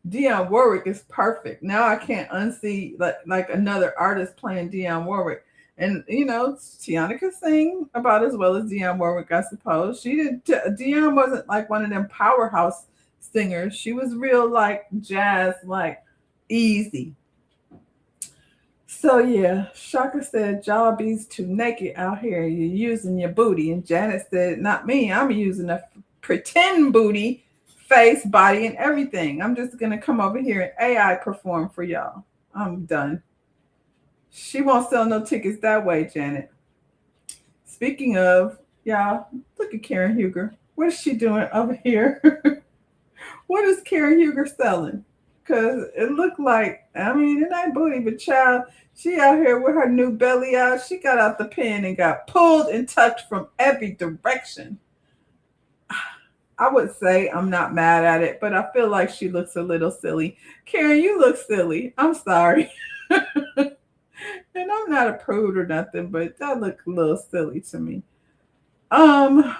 Dionne Warwick is perfect. Now I can't unsee like another artist playing Dionne Warwick. And Tiana can sing about as well as Dionne Warwick, I suppose. Dionne wasn't like one of them powerhouse singers. She was real like jazz, like easy. So yeah, Shaka said, y'all be's too naked out here. You're using your booty. And Janet said, not me. I'm using a pretend booty, face, body, and everything. I'm just going to come over here and AI perform for y'all. I'm done. She won't sell no tickets that way, Janet. Speaking of, y'all, look at Karen Huger. What is she doing over here? What is Karen Huger selling? Because it looked like, it ain't booty, but child, she out here with her new belly out. She got out the pen and got pulled and tucked from every direction. I would say I'm not mad at it, but I feel like she looks a little silly. Karen, you look silly. I'm sorry. And I'm not a prude or nothing, but that looked a little silly to me. I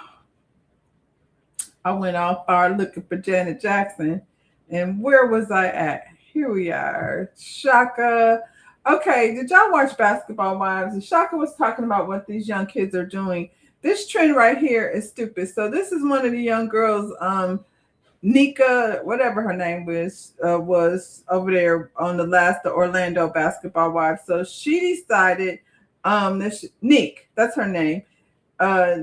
went all far looking for Janet Jackson. And where was I at? Here we are. Shaka. Okay, did y'all watch Basketball Wives? And Shaka was talking about what these young kids are doing. This trend right here is stupid. So this is one of the young girls, Nika, whatever her name was over there on the Orlando Basketball Wives. So she decided, Nick, that's her name.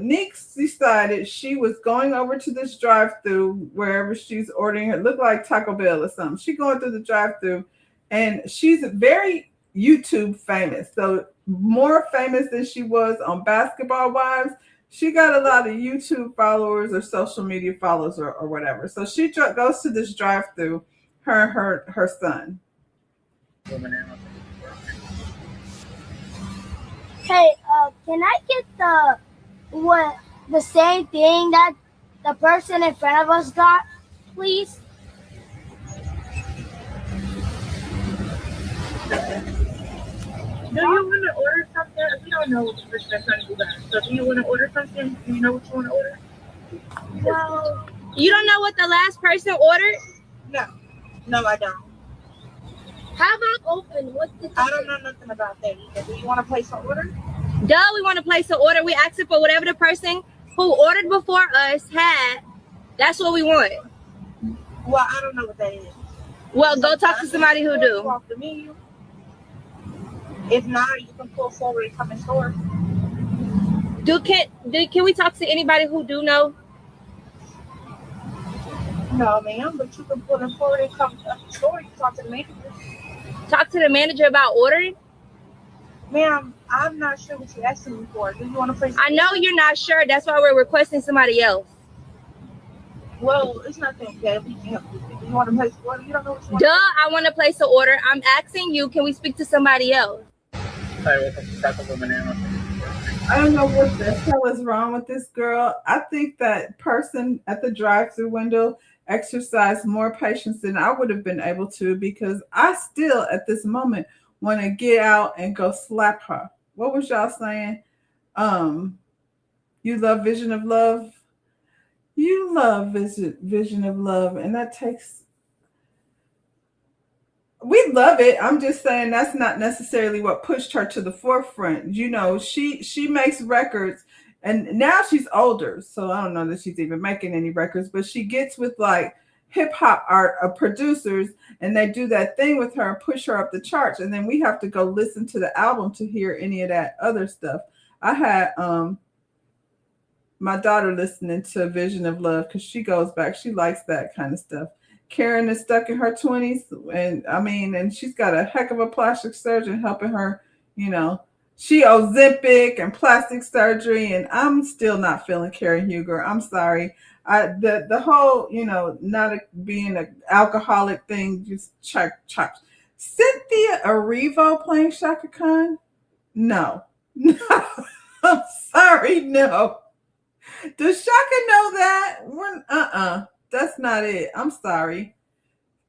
Nick decided she was going over to this drive-thru wherever she's ordering. It looked like Taco Bell or something. She's going through the drive-thru, and she's very YouTube famous. So more famous than she was on Basketball Wives. She got a lot of YouTube followers or social media followers or whatever. So she goes to this drive-thru, her son. Hey, can I get the same thing that the person in front of us got, please? Do you want to order something? We don't know what the person is trying to do that. So do you want to order something? Do you know what you want to order? Well, You don't know what the last person ordered? No, I don't. How about open? What did I don't know nothing about that either. Do you want to place an order? Duh, we want to place an order. We asking for whatever the person who ordered before us had. That's what we want. Well, I don't know what that is. Well, go talk to somebody who do. Off the menu. If not, you can pull forward and come in store. Can we talk to anybody who do know? No, ma'am, but you can pull it forward and come to the store. You can talk to the manager. Talk to the manager about ordering? Ma'am, I'm not sure what you're asking me for. Do you want to place? I know you're not sure. That's why we're requesting somebody else. Well, it's not that we can help you. Do you want to place an order? You don't know what you want. Duh, I want to place an order. I'm asking you, can we speak to somebody else? Hi, welcome to Taco Bell Banana. I don't know what the hell is wrong with this girl. I think that person at the drive-thru window exercised more patience than I would have been able to, because I still at this moment want to get out and go slap her. What was y'all saying? You love Vision of Love? You love Vision of Love, and that takes... We love it. I'm just saying that's not necessarily what pushed her to the forefront. You know, she makes records, and now she's older, so I don't know that she's even making any records, but she gets with like hip hop art producers, and they do that thing with her and push her up the charts, and then we have to go listen to the album to hear any of that other stuff. I had my daughter listening to Vision of Love because she goes back. She likes that kind of stuff. Karen is stuck in her 20s, and she's got a heck of a plastic surgeon helping her. You know, she Ozempic and plastic surgery, and I'm still not feeling Karen Huger. I'm sorry. The whole, not being an alcoholic thing just chops. Cynthia Erivo playing Shaka Khan? No. I'm sorry, no. Does Shaka know that? That's not it. I'm sorry.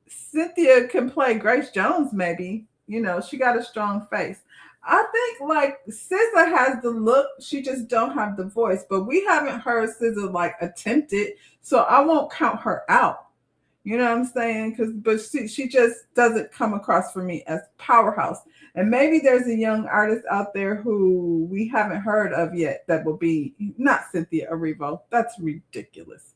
Cynthia can play Grace Jones, maybe. She got a strong face. I think like SZA has the look, she just don't have the voice. But we haven't heard SZA like attempt it, so I won't count her out. You know what I'm saying? But she just doesn't come across for me as powerhouse. And maybe there's a young artist out there who we haven't heard of yet that will be not Cynthia Erivo. That's ridiculous.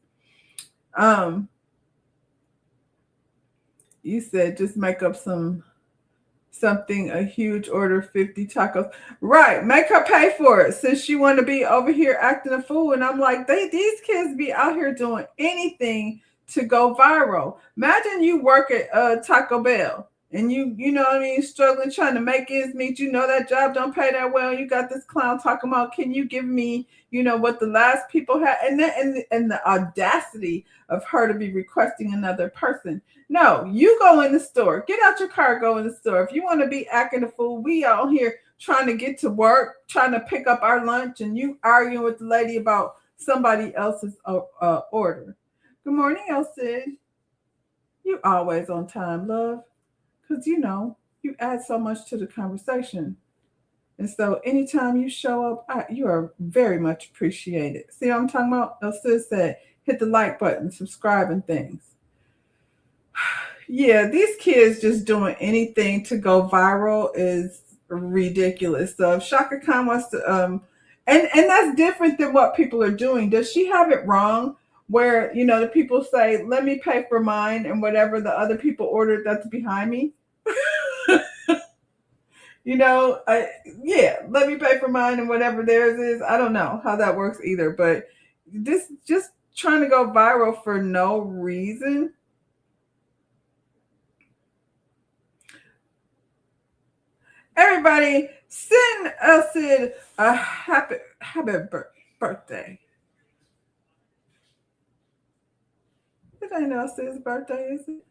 You said just make up something, a huge order, 50 tacos. Right, make her pay for it since she want to be over here acting a fool. And I'm like, these kids be out here doing anything to go viral. Imagine you work at Taco Bell and you know what I mean, struggling, trying to make ends meet. That job don't pay that well. You got this clown talking about, can you give me, what the last people had? And the audacity of her to be requesting another person. No, you go in the store. Get out your car, go in the store. If you want to be acting a fool, we out here trying to get to work, trying to pick up our lunch, and you arguing with the lady about somebody else's order. Good morning, Elsid. You always on time, love. Because, you add so much to the conversation. And so anytime you show up, you are very much appreciated. See what I'm talking about? Elsid said, hit the like button, subscribe and things. Yeah, these kids just doing anything to go viral is ridiculous. So if Shaka Khan wants to, and that's different than what people are doing. Does she have it wrong? Where, the people say, let me pay for mine and whatever the other people ordered that's behind me. Let me pay for mine and whatever theirs is. I don't know how that works either, but this just trying to go viral for no reason. Everybody, send Elsid a happy birthday. It ain't Elsid's birthday, is it?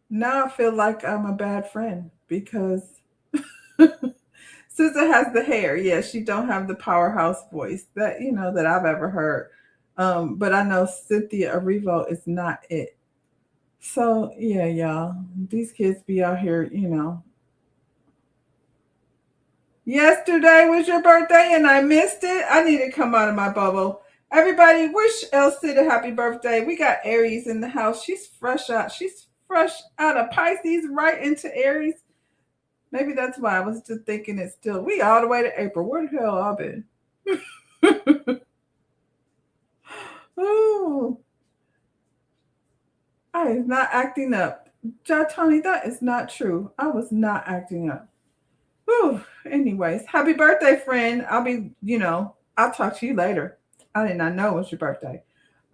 Now I feel like I'm a bad friend because SZA has the hair. Yeah, she don't have the powerhouse voice that that I've ever heard. But I know Cynthia Erivo is not it. So yeah, y'all, these kids be out here, Yesterday was your birthday and I missed it. I need to come out of my bubble. Everybody, wish Elsie a happy birthday. We got Aries in the house. She's fresh out. She's fresh out of Pisces right into Aries. Maybe that's why I was just thinking it's still. We all the way to April. Where the hell I've been? Oh, I is not acting up. Tony, that is not true. I was not acting up. Whew. Anyways, happy birthday, friend. I'll be, I'll talk to you later. I did not know it was your birthday.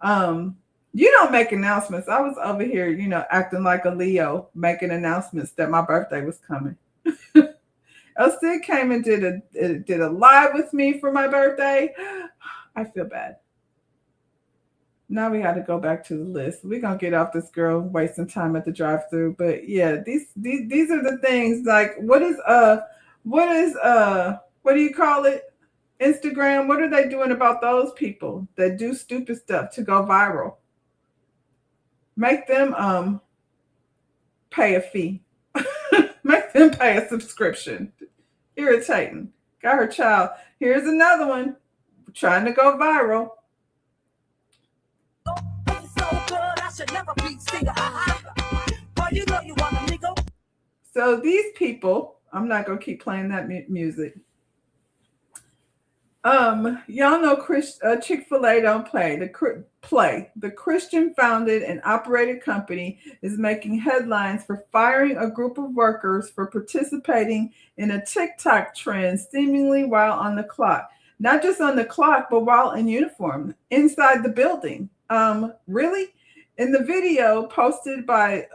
You don't make announcements. I was over here, acting like a Leo, making announcements that my birthday was coming. Elsie came and did a live with me for my birthday. I feel bad. Now we got to go back to the list. We're gonna get off this girl wasting time at the drive-thru. But yeah, these are the things. Like, what do you call it? Instagram. What are they doing about those people that do stupid stuff to go viral? Make them pay a fee. Make them pay a subscription. Irritating. Got her child. Here's another one trying to go viral. So these people, I'm not gonna keep playing that music. Y'all know Chick-fil-A don't play. The Christian founded and operated company is making headlines for firing a group of workers for participating in a TikTok trend, seemingly while on the clock. Not just on the clock, but while in uniform inside the building. Really? In the video posted by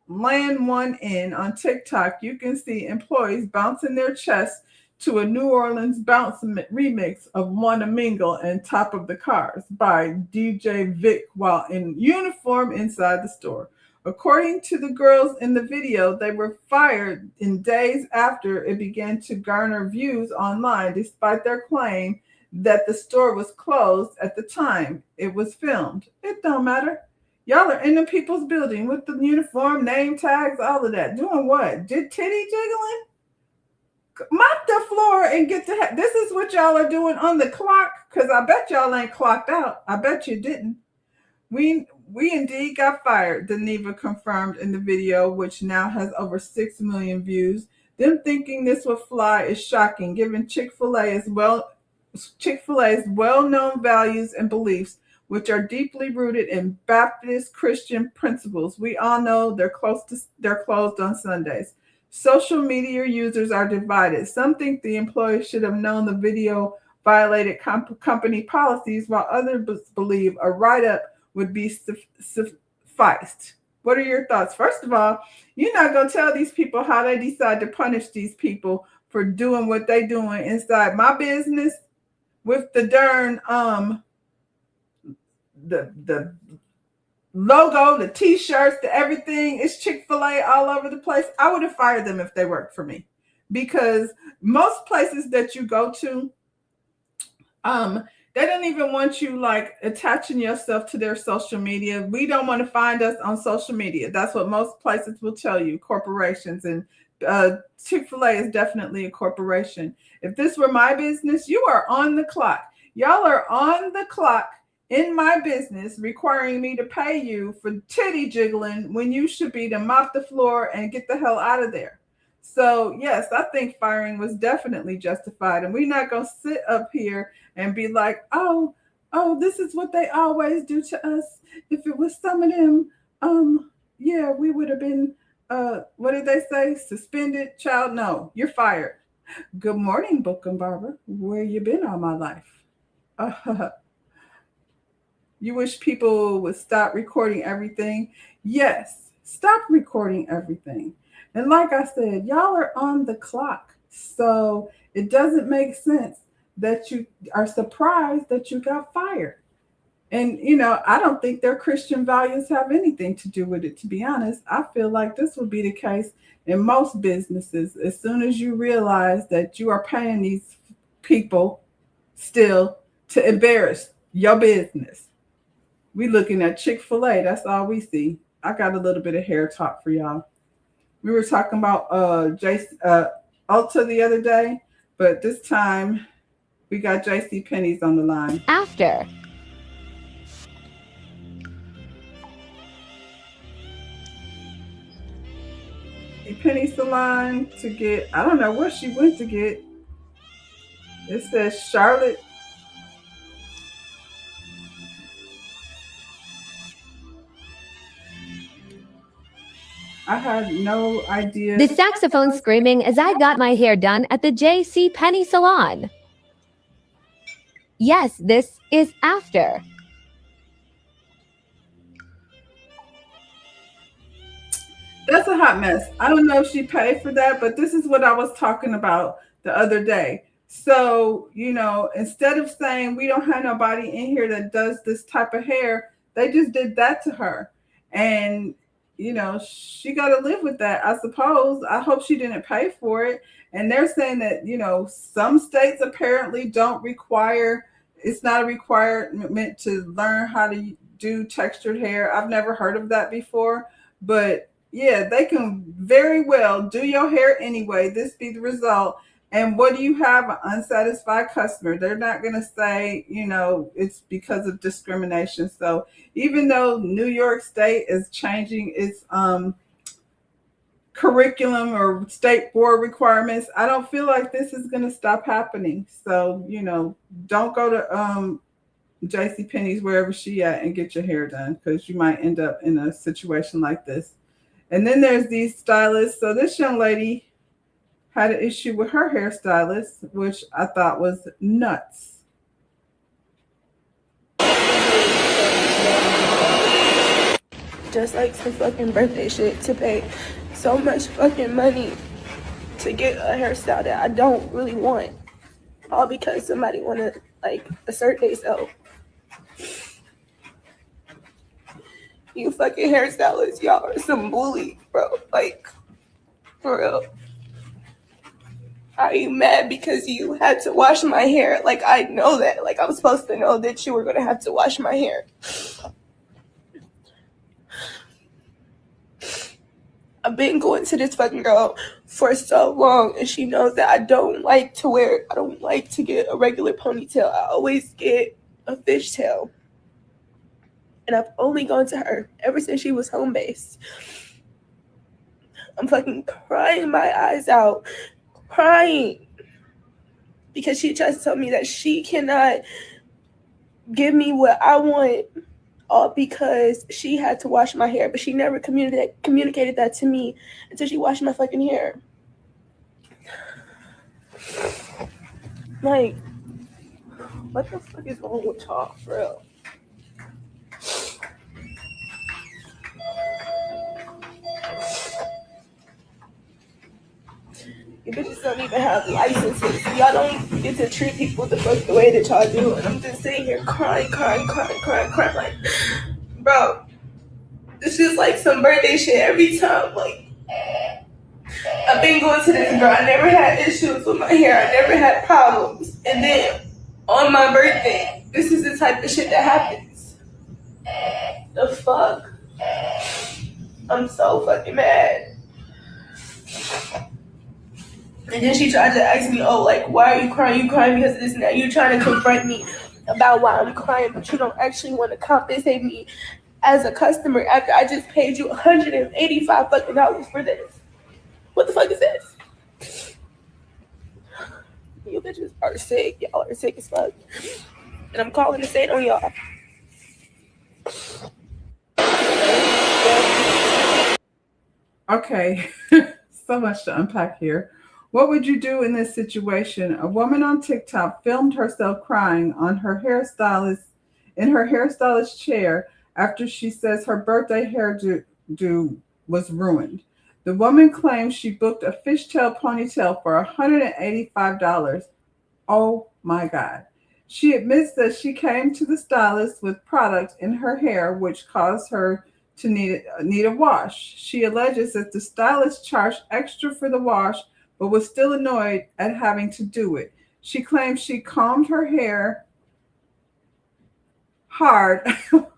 Land One In on TikTok, you can see employees bouncing their chests to a New Orleans bounce remix of Wanna Mingle and Top of the Cars by DJ Vic while in uniform inside the store. According to the girls in the video, they were fired in days after it began to garner views online, despite their claim that the store was closed at the time it was filmed. It don't matter. Y'all are in the people's building with the uniform, name tags, all of that. Doing what? Did titty jiggling? Mop the floor and get to this is what y'all are doing on the clock, because I bet y'all ain't clocked out. I bet you didn't. We indeed got fired, Deneva confirmed in the video, which now has over 6 million views. Them thinking this would fly is shocking, given Chick-fil-A's well-known values and beliefs, which are deeply rooted in Baptist Christian principles. We all know they're closed on Sundays. Social media users are divided. Some think the employees should have known the video violated company policies, while others believe a write-up would be sufficed. What are your thoughts? First of all, you're not going to tell these people how they decide to punish these people for doing what they doing inside my business with the darn the logo, the t-shirts, the everything. It's Chick-fil-A all over the place. I would have fired them if they worked for me, because most places that you go to, they don't even want you like attaching yourself to their social media. We don't want to find us on social media. That's what most places will tell you, corporations, and Chick-fil-A is definitely a corporation. If this were my business, you are on the clock. Y'all are on the clock in my business, requiring me to pay you for titty jiggling when you should be to mop the floor and get the hell out of there. So yes, I think firing was definitely justified. And we're not going to sit up here and be like, oh, this is what they always do to us. If it was some of them, yeah, we would have been, what did they say? Suspended? Child, no, you're fired. Good morning, Book and Barber. Where you been all my life? You wish people would stop recording everything? Yes, stop recording everything. And like I said, y'all are on the clock. So it doesn't make sense that you are surprised that you got fired. And, I don't think their Christian values have anything to do with it, to be honest. I feel like this would be the case in most businesses. As soon as you realize that you are paying these people still to embarrass your business. We looking at Chick-fil-A. That's all we see. I got a little bit of hair talk for y'all. We were talking about Ulta the other day, but this time we got JC Penney's on the line. After. Penny salon to get, I don't know what she went to get. It says Charlotte. I had no idea. The saxophone screaming as I got my hair done at the J.C. Penney salon. Yes, this is after. That's a hot mess. I don't know if she paid for that, but this is what I was talking about the other day. So, instead of saying we don't have nobody in here that does this type of hair, they just did that to her. And, she got to live with that, I suppose. I hope she didn't pay for it. And they're saying that, some states apparently don't require, it's not a requirement to learn how to do textured hair. I've never heard of that before, but yeah, they can very well do your hair anyway. This be the result. And what do you have? An unsatisfied customer. They're not going to say, it's because of discrimination. So even though New York State is changing its curriculum or state board requirements, I don't feel like this is going to stop happening. So, don't go to JC Penney's, wherever she at, and get your hair done, because you might end up in a situation like this. And then there's these stylists. So this young lady had an issue with her hairstylist, which I thought was nuts. Just like some fucking birthday shit, to pay so much fucking money to get a hairstyle that I don't really want, all because somebody want to assert themselves. You fucking hairstylists, y'all are some bully, bro. For real. Are you mad because you had to wash my hair? I know that. I'm supposed to know that you were going to have to wash my hair. I've been going to this fucking girl for so long, and she knows that I don't like to get a regular ponytail. I always get a fishtail. And I've only gone to her ever since she was home based. I'm fucking crying my eyes out. Crying. Because she just told me that she cannot give me what I want, all because she had to wash my hair. But she never communicated that to me until she washed my fucking hair. What the fuck is wrong with y'all, for real? You bitches don't even have licenses. Y'all don't get to treat people the fuck the way that y'all do. And I'm just sitting here crying. Bro, this is like some birthday shit every time. I've been going to this girl. I never had issues with my hair. I never had problems. And then on my birthday, this is the type of shit that happens. The fuck? I'm so fucking mad. And then she tried to ask me, why are you crying? You crying because of this and that. You're trying to confront me about why I'm crying, but you don't actually want to compensate me as a customer after I just paid you $185 fucking dollars for this. What the fuck is this? You bitches are sick. Y'all are sick as fuck. And I'm calling to say it on y'all. Okay, so much to unpack here. What would you do in this situation? A woman on TikTok filmed herself crying on her hairstylist in her hairstylist chair after she says her birthday hairdo was ruined. The woman claims she booked a fishtail ponytail for $185. Oh my God. She admits that she came to the stylist with product in her hair, which caused her to need a wash. She alleges that the stylist charged extra for the wash, but was still annoyed at having to do it. She claims she combed her hair hard.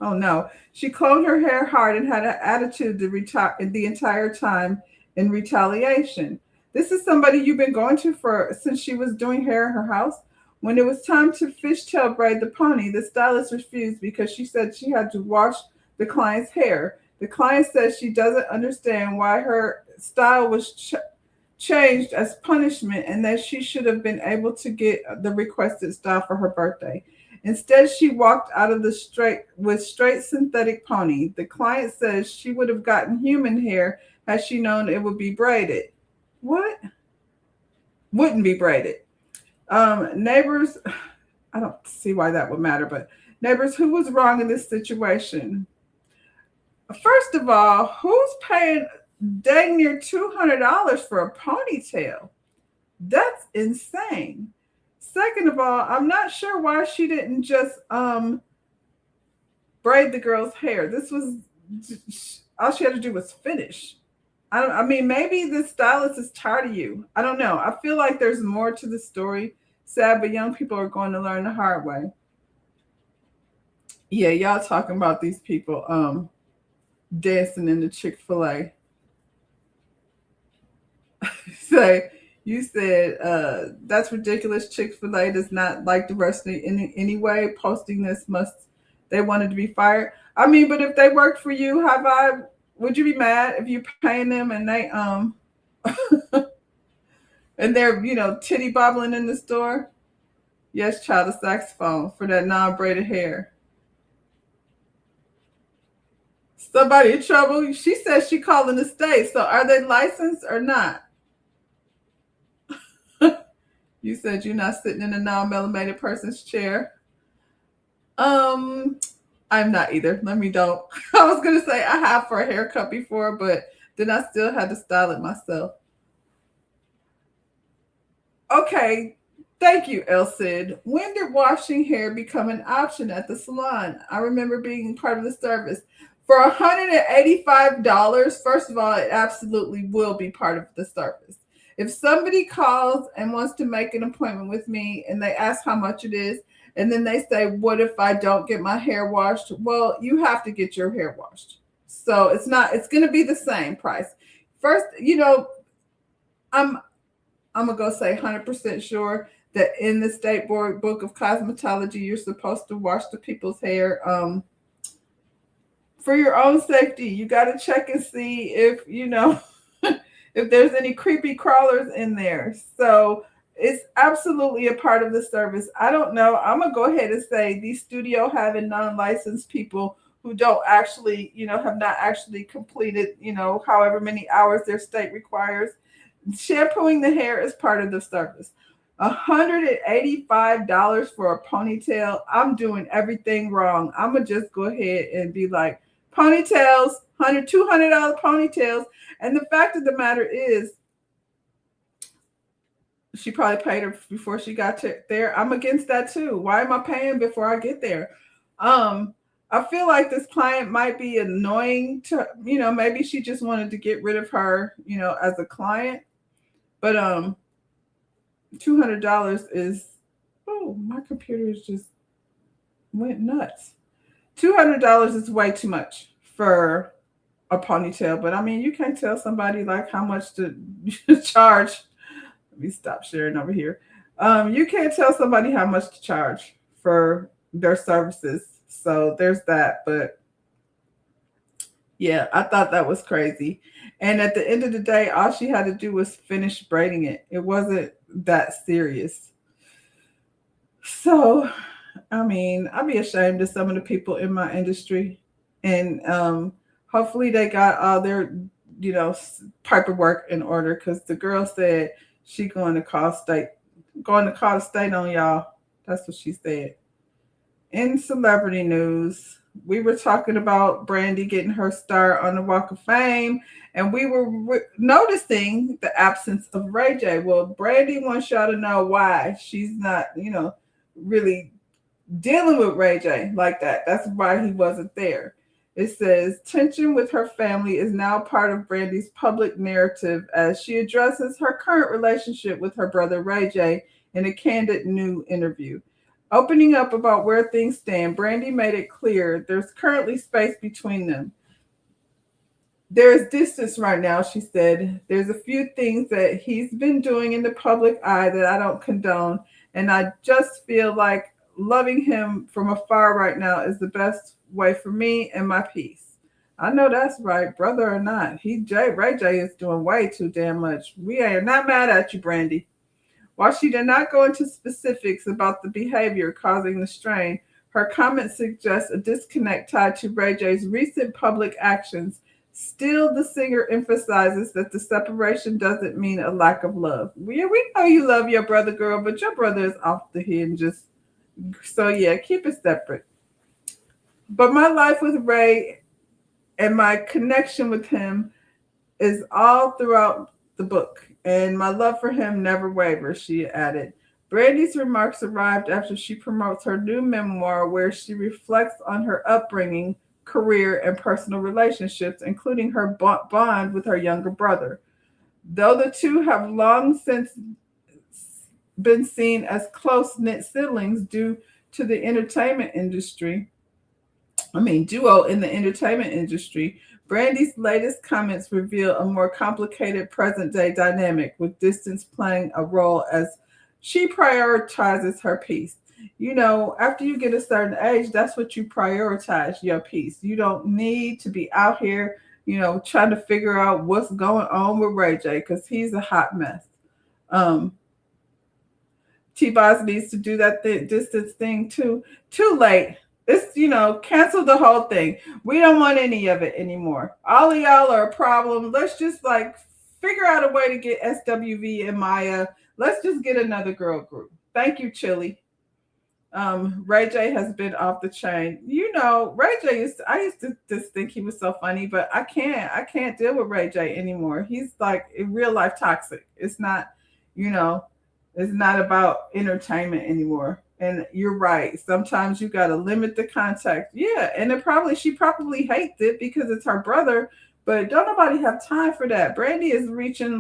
Oh no. She combed her hair hard and had an attitude the entire time in retaliation. This is somebody you've been going to for since she was doing hair in her house. When it was time to fishtail braid the pony, the stylist refused because she said she had to wash the client's hair. The client says she doesn't understand why her style was changed as punishment and that she should have been able to get the requested style for her birthday. Instead, she walked out of the straight synthetic pony. The client says she would have gotten human hair had she known it would be braided. What? Wouldn't be braided. Neighbors, I don't see why that would matter, but neighbors, who was wrong in this situation? First of all, who's paying dang near $200 for a ponytail? That's insane. Second of all, I'm not sure why she didn't just braid the girl's hair. This was all she had to do was finish. I mean, maybe the stylist is tired of you. I don't know. I feel like there's more to the story. Sad, but young people are going to learn the hard way. Yeah, y'all talking about these people dancing in the Chick-fil-A. Say, you said that's ridiculous. Chick-fil-A does not like diversity in any way. Posting this they wanted to be fired. I mean, but if they worked for you, would you be mad if you're paying them and they and they're titty bobbling in the store? Yes, child, a saxophone for that non-braided hair. Somebody in trouble. She says she calling the state. So are they licensed or not? You said you're not sitting in a non-melanated person's chair. I'm not either. Let me don't. I was going to say I have for a haircut before, but then I still had to style it myself. Okay. Thank you, El Cid. When did washing hair become an option at the salon? I remember being part of the service. For $185, first of all, it absolutely will be part of the service. If somebody calls and wants to make an appointment with me and they ask how much it is, and then they say, what if I don't get my hair washed? Well, you have to get your hair washed. So it's going to be the same price. First, I'm going to go say 100% sure that in the State Board Book of Cosmetology, you're supposed to wash the people's hair for your own safety. You got to check and see if, if there's any creepy crawlers in there. So it's absolutely a part of the service. I don't know. I'm going to go ahead and say these studio having non-licensed people who don't actually, have not actually completed, however many hours their state requires. Shampooing the hair is part of the service. $185 for a ponytail. I'm doing everything wrong. I'm going to just go ahead and be like, ponytails, $200 ponytails. And the fact of the matter is, she probably paid her before she got there. I'm against that too. Why am I paying before I get there? I feel like this client might be annoying to, maybe she just wanted to get rid of her, as a client. But $200 is, my computer just went nuts. $200 is way too much for a ponytail. But I mean, you can't tell somebody like how much to charge. Let me stop sharing over here. You can't tell somebody how much to charge for their services. So there's that. But yeah, I thought that was crazy. And at the end of the day, all she had to do was finish braiding it. It wasn't that serious. So, I mean, I'd be ashamed of some of the people in my industry. And hopefully they got all their, paperwork in order, because the girl said she going to call the state on y'all. That's what she said. In celebrity news, we were talking about Brandy getting her start on the Walk of Fame, and we were noticing the absence of Ray J. Well, Brandy wants y'all to know why she's not, really dealing with Ray J like that. That's why he wasn't there. It says tension with her family is now part of Brandy's public narrative as she addresses her current relationship with her brother Ray J in a candid new interview. Opening up about where things stand, Brandy made it clear there's currently space between them. There's distance right now, she said. There's a few things that he's been doing in the public eye that I don't condone. And I just feel like loving him from afar right now is the best way for me and my peace. I know that's right, brother or not. Ray J is doing way too damn much. We are not mad at you, Brandy. While she did not go into specifics about the behavior causing the strain, her comments suggest a disconnect tied to Ray J's recent public actions. Still, the singer emphasizes that the separation doesn't mean a lack of love. We know you love your brother, girl, but your brother is off the hinges. So yeah, keep it separate. But my life with Ray and my connection with him is all throughout the book, and my love for him never wavers, she added. Brandy's remarks arrived after she promotes her new memoir where she reflects on her upbringing, career, and personal relationships, including her bond with her younger brother. Though the two have long since been seen as close-knit siblings due to the entertainment industry, duo in the entertainment industry, Brandy's latest comments reveal a more complicated present-day dynamic, with distance playing a role as she prioritizes her peace. You know, after you get a certain age, that's what you prioritize, your peace. You don't need to be out here, trying to figure out what's going on with Ray J, because he's a hot mess. T-Boz needs to do that distance thing too. Too late. It's, cancel the whole thing. We don't want any of it anymore. All of y'all are a problem. Let's just figure out a way to get SWV and Maya. Let's just get another girl group. Thank you, Chili. Ray J has been off the chain. Ray J I used to just think he was so funny, but I can't deal with Ray J anymore. He's in real life toxic. It's not, it's not about entertainment anymore. And you're right. Sometimes you got to limit the contact. Yeah. And she probably hates it because it's her brother, but don't nobody have time for that. Brandy is reaching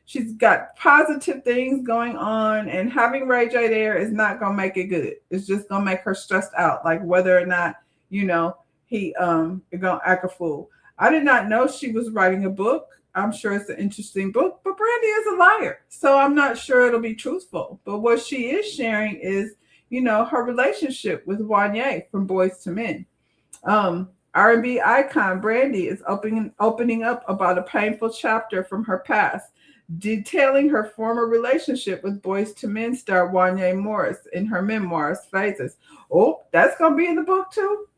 she's got positive things going on, and having Ray J there is not going to make it good. It's just going to make her stressed out. Whether or not, he going to act a fool. I did not know she was writing a book. I'm sure it's an interesting book, but Brandy is a liar. So I'm not sure it'll be truthful. But what she is sharing is, her relationship with Wanya from Boyz II Men. R&B icon Brandy is opening up about a painful chapter from her past, detailing her former relationship with Boyz II Men star Wanya Morris in her memoirs, Phases. Oh, that's going to be in the book too?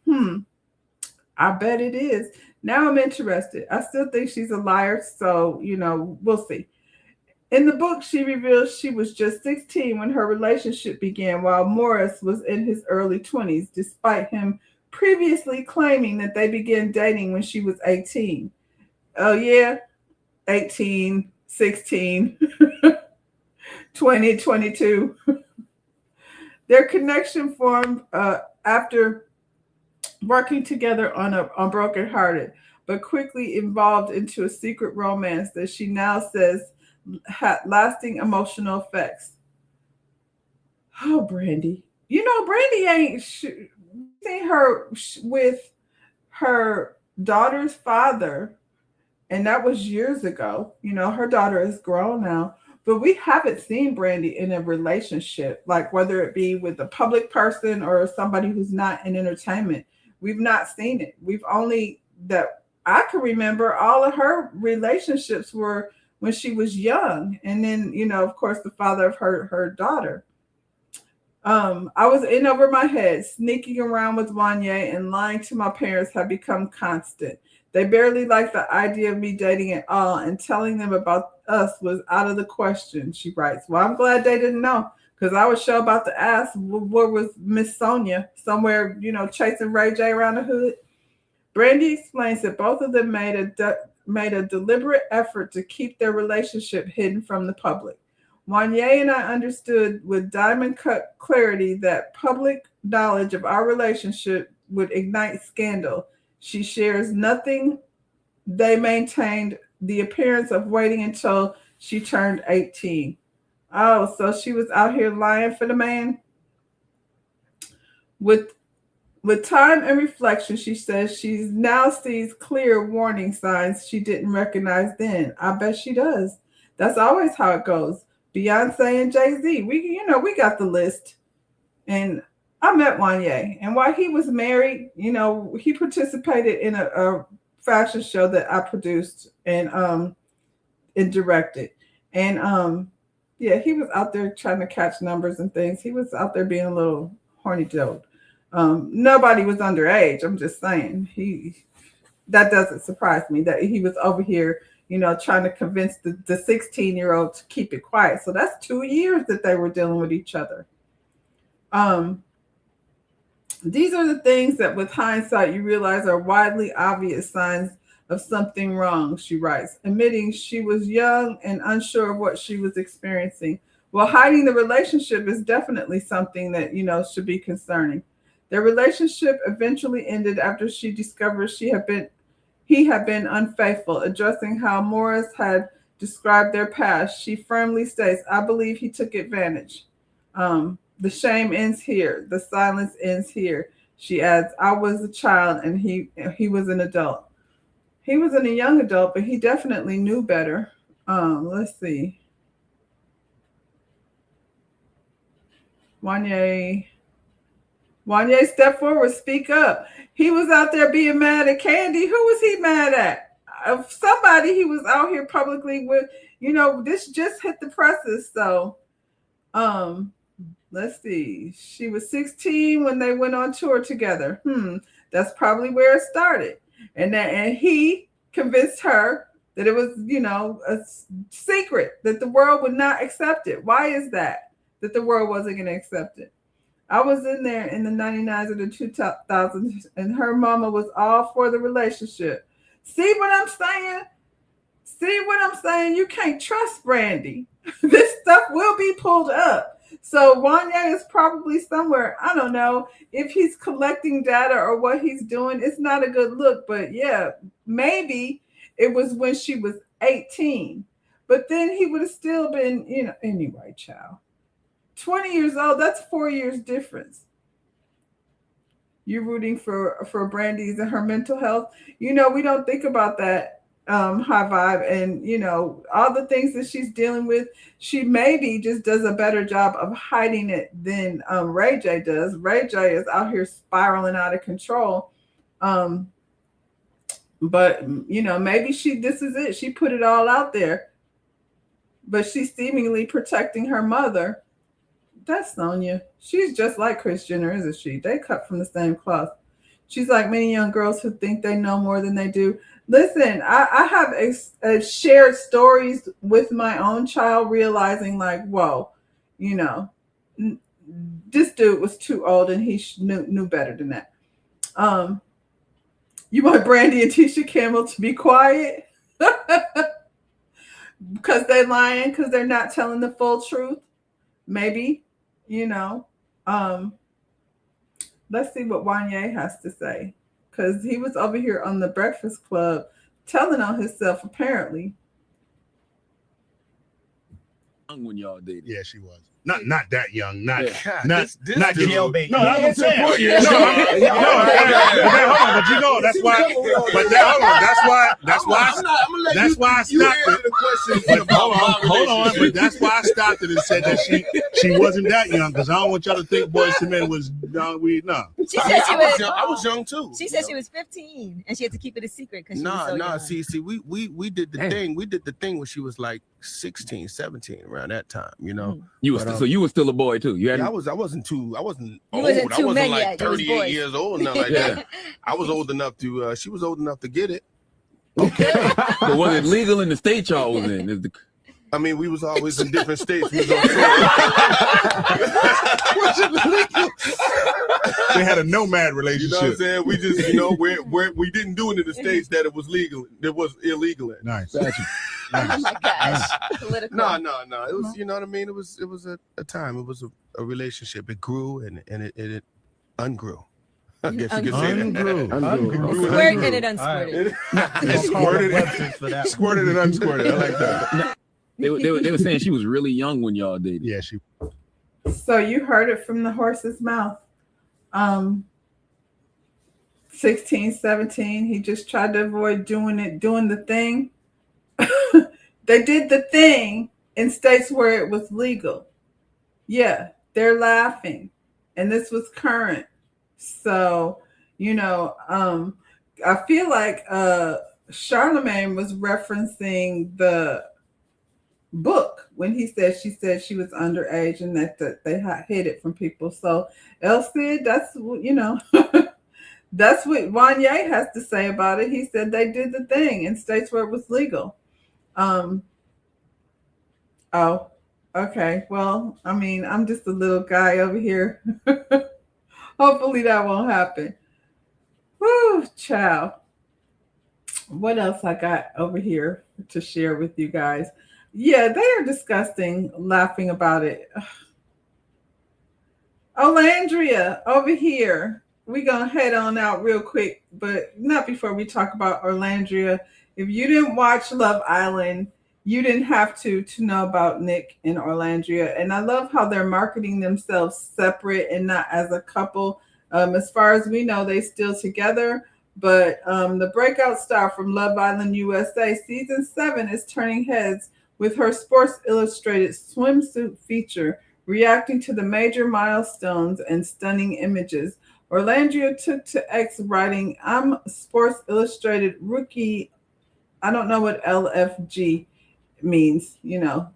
I bet it is. Now I'm interested. I still think she's a liar, so, we'll see. In the book, she reveals she was just 16 when her relationship began, while Morris was in his early 20s, despite him previously claiming that they began dating when she was 18. Oh, yeah? 18, 16, 20, 22. Their connection formed after working together on Broken Hearted, but quickly evolved into a secret romance that she now says had lasting emotional effects. Oh, Brandy. Brandy ain't seen her with her daughter's father, and that was years ago. Her daughter is grown now, but we haven't seen Brandy in a relationship, whether it be with a public person or somebody who's not in entertainment. We've not seen it. We've only, that I can remember, all of her relationships were when she was young. And then, of course, the father of her daughter. I was in over my head, sneaking around with Wanya and lying to my parents had become constant. They barely liked the idea of me dating at all, and telling them about us was out of the question, she writes. Well, I'm glad they didn't know, because I was sure about to ask, where was Miss Sonia? Somewhere, chasing Ray J around the hood? Brandy explains that both of them made a deliberate effort to keep their relationship hidden from the public. Wanya and I understood with diamond-cut clarity that public knowledge of our relationship would ignite scandal. She shares nothing. They maintained the appearance of waiting until she turned 18. Oh, so she was out here lying for the man? With With time and reflection, she says she now sees clear warning signs she didn't recognize then. I bet she does. That's always how it goes. Beyonce and Jay-Z, we got the list. And I met Wanye, and while he was married, he participated in a fashion show that I produced and directed. And he was out there trying to catch numbers and things. He was out there being a little horny dope. Nobody was underage. I'm just saying that doesn't surprise me that he was over here, trying to convince the 16-year-old to keep it quiet. So that's 2 years that they were dealing with each other. These are the things that with hindsight you realize are widely obvious signs of something wrong, she writes, admitting she was young and unsure of what she was experiencing. Well, hiding the relationship is definitely something that, should be concerning. Their relationship eventually ended after she discovered he had been unfaithful. Addressing how Morris had described their past, she firmly states, I believe he took advantage. The shame ends here. The silence ends here. She adds, I was a child and he was an adult. He wasn't a young adult, but he definitely knew better. Let's see. Wanye stepped forward, speak up. He was out there being mad at Candy. Who was he mad at? Somebody he was out here publicly with. This just hit the presses. So, let's see. She was 16 when they went on tour together. That's probably where it started. And he convinced her that it was, a secret, that the world would not accept it. Why is that the world wasn't going to accept it? I was in there in the 99s or the 2000s, and her mama was all for the relationship. See what I'm saying? You can't trust Brandy. This stuff will be pulled up. So Wanye is probably somewhere, I don't know if he's collecting data or what he's doing. It's not a good look, but yeah, maybe it was when she was 18. But then he would have still been, anyway, child. 20 years old, that's 4 years difference. You're rooting for Brandy's and her mental health. We don't think about that. High Vibe, and all the things that she's dealing with, she maybe just does a better job of hiding it than Ray J does. Ray J is out here spiraling out of control, but maybe this is it. She put it all out there, but she's seemingly protecting her mother. That's Sonya. She's just like Kris Jenner, isn't she? They cut from the same cloth. She's like many young girls who think they know more than they do. Listen, I have shared stories with my own child, realizing like, whoa, this dude was too old and he knew better than that. You want Brandy and Tisha Campbell to be quiet because they're lying, because they're not telling the full truth? Maybe, let's see what Wanye has to say. Because he was over here on the Breakfast Club telling on himself, apparently. When y'all dated. Yeah, she was. Not that young. Not this not jailbait. No, that's what I'm saying. That's why. But hold on. That's why I stopped it. But hold on. But that's why I stopped it and said that she wasn't that young, because I don't want y'all to think Boyz II Men was young. No. She said I was young too. She said she was 15 and she had to keep it a secret because she was so young. See, we did the thing. We did the thing when she was like 16, 17, around that time, You was so you were still a boy too. You I wasn't old. I wasn't men like yet. 38 years old, nothing like that. I was old enough to she was old enough to get it. Okay. But was it legal in the state y'all was in? I mean, we was always in different states. We They had a nomad relationship. You know what I'm saying? We just, we didn't do it in the states that it was legal. It was illegal in. Nice. Oh my gosh. Political. No. It was, you know what I mean? It was a time. It was a relationship. It grew and it ungrew. I guess you could say ungrew. Squirted and it unsquirted. Squirted and unsquirted. I like that. They were saying she was really young when y'all dated. Yeah, she. So you heard it from the horse's mouth. 16, 17. He just tried to avoid doing the thing. They did the thing in states where it was legal. Yeah, they're laughing. And this was current. So, I feel like Charlemagne was referencing the book when she said she was underage and that they hid it from people. So El Cid, that's that's what Wanye has to say about it. He said they did the thing in states where it was legal. Oh, okay. Well, I mean, I'm just a little guy over here. Hopefully that won't happen. Woo, child. What else I got over here to share with you guys? Yeah, they are disgusting, laughing about it. Olandria, over here. We're going to head on out real quick, but not before we talk about Olandria. If you didn't watch Love Island, you didn't have to know about Nick and Olandria. And I love how they're marketing themselves separate and not as a couple. As far as we know, they still together. But the breakout star from Love Island USA, season 7 is turning heads with her Sports Illustrated swimsuit feature, reacting to the major milestones and stunning images. Olandria took to X writing, "I'm Sports Illustrated rookie." I don't know what LFG means.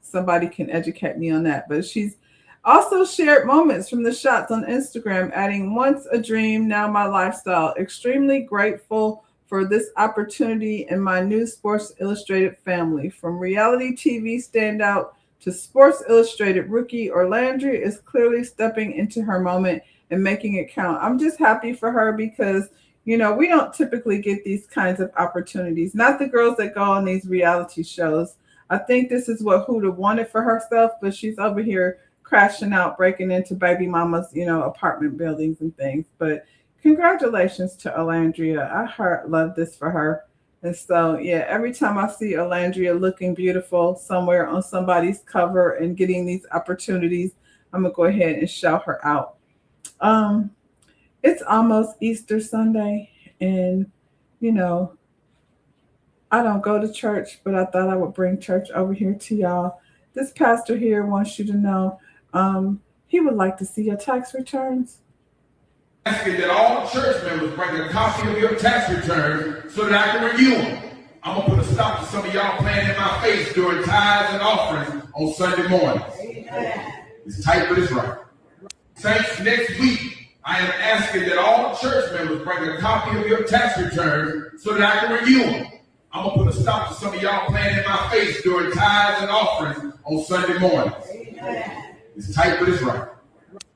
Somebody can educate me on that. But she's also shared moments from the shots on Instagram, adding, "Once a dream, now my lifestyle. Extremely grateful for this opportunity and my new Sports Illustrated family. From reality TV standout to Sports Illustrated rookie, Olandria is clearly stepping into her moment and making it count." I'm just happy for her because, we don't typically get these kinds of opportunities. Not the girls that go on these reality shows. I think this is what Huda wanted for herself, but she's over here crashing out, breaking into baby mama's, apartment buildings and things. But congratulations to Olandria. I love this for her. And so, yeah, every time I see Olandria looking beautiful somewhere on somebody's cover and getting these opportunities, I'm going to go ahead and shout her out. It's almost Easter Sunday, and, I don't go to church, but I thought I would bring church over here to y'all. This pastor here wants you to know he would like to see your tax returns. Asking that all church members bring a copy of your tax returns so that I can review them. I'm going to put a stop to some of y'all playing in my face during tithes and offerings on Sunday mornings. It's tight, but it's right. Saints, next week, I am asking that all church members bring a copy of your tax returns so that I can review them. I'm going to put a stop to some of y'all playing in my face during tithes and offerings on Sunday mornings. It's tight, but it's right.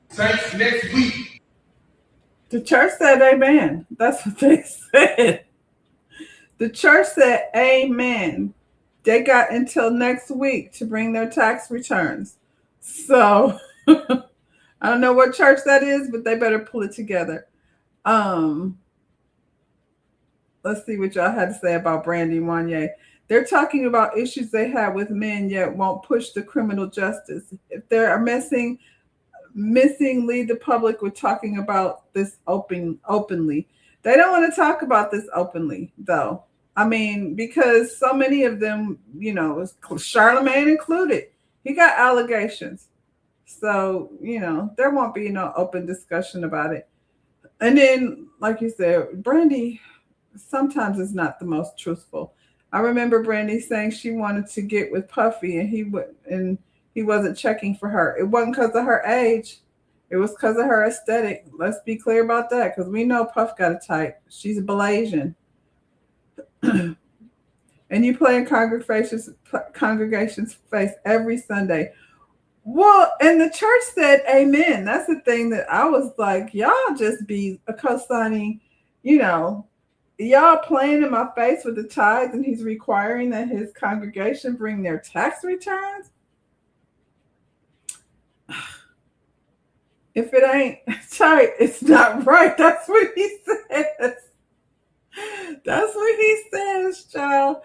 Saints, next week. The church said amen. That's what they said. The church said amen. They got until next week to bring their tax returns. So I don't know what church that is, but they better pull it together. Let's see what y'all had to say about Brandy Wanye. They're talking about issues they have with men, yet won't push the criminal justice. If they are missing, lead the public with talking about this openly. They don't want to talk about this openly, though. I mean, because so many of them, Charlemagne included, he got allegations. So, there won't be no open discussion about it. And then, like you said, Brandy sometimes is not the most truthful. I remember Brandy saying she wanted to get with Puffy and he wasn't checking for her. It wasn't because of her age. It was because of her aesthetic. Let's be clear about that, because we know Puff got a type. She's a Blasian. And you play in congregation's face every Sunday. Well, and the church said amen. That's the thing that I was like, y'all just be co-signing, y'all playing in my face with the tithes, and he's requiring that his congregation bring their tax returns. If it ain't tight, it's not right. That's what he says. That's what he says, child.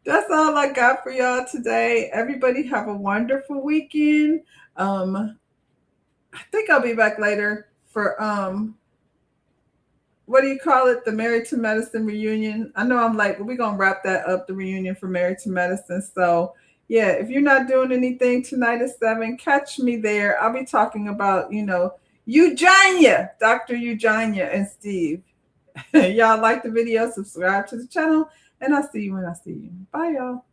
That's all I got for y'all today. Everybody have a wonderful weekend. I think I'll be back later for what do you call it? The Married to Medicine reunion. I know I'm late, but we're going to wrap that up, the reunion for Married to Medicine. So, yeah, if you're not doing anything tonight at 7, catch me there. I'll be talking about, Eugenia, Dr. Eugenia and Steve. Y'all like the video, subscribe to the channel, and I'll see you when I see you. Bye, y'all.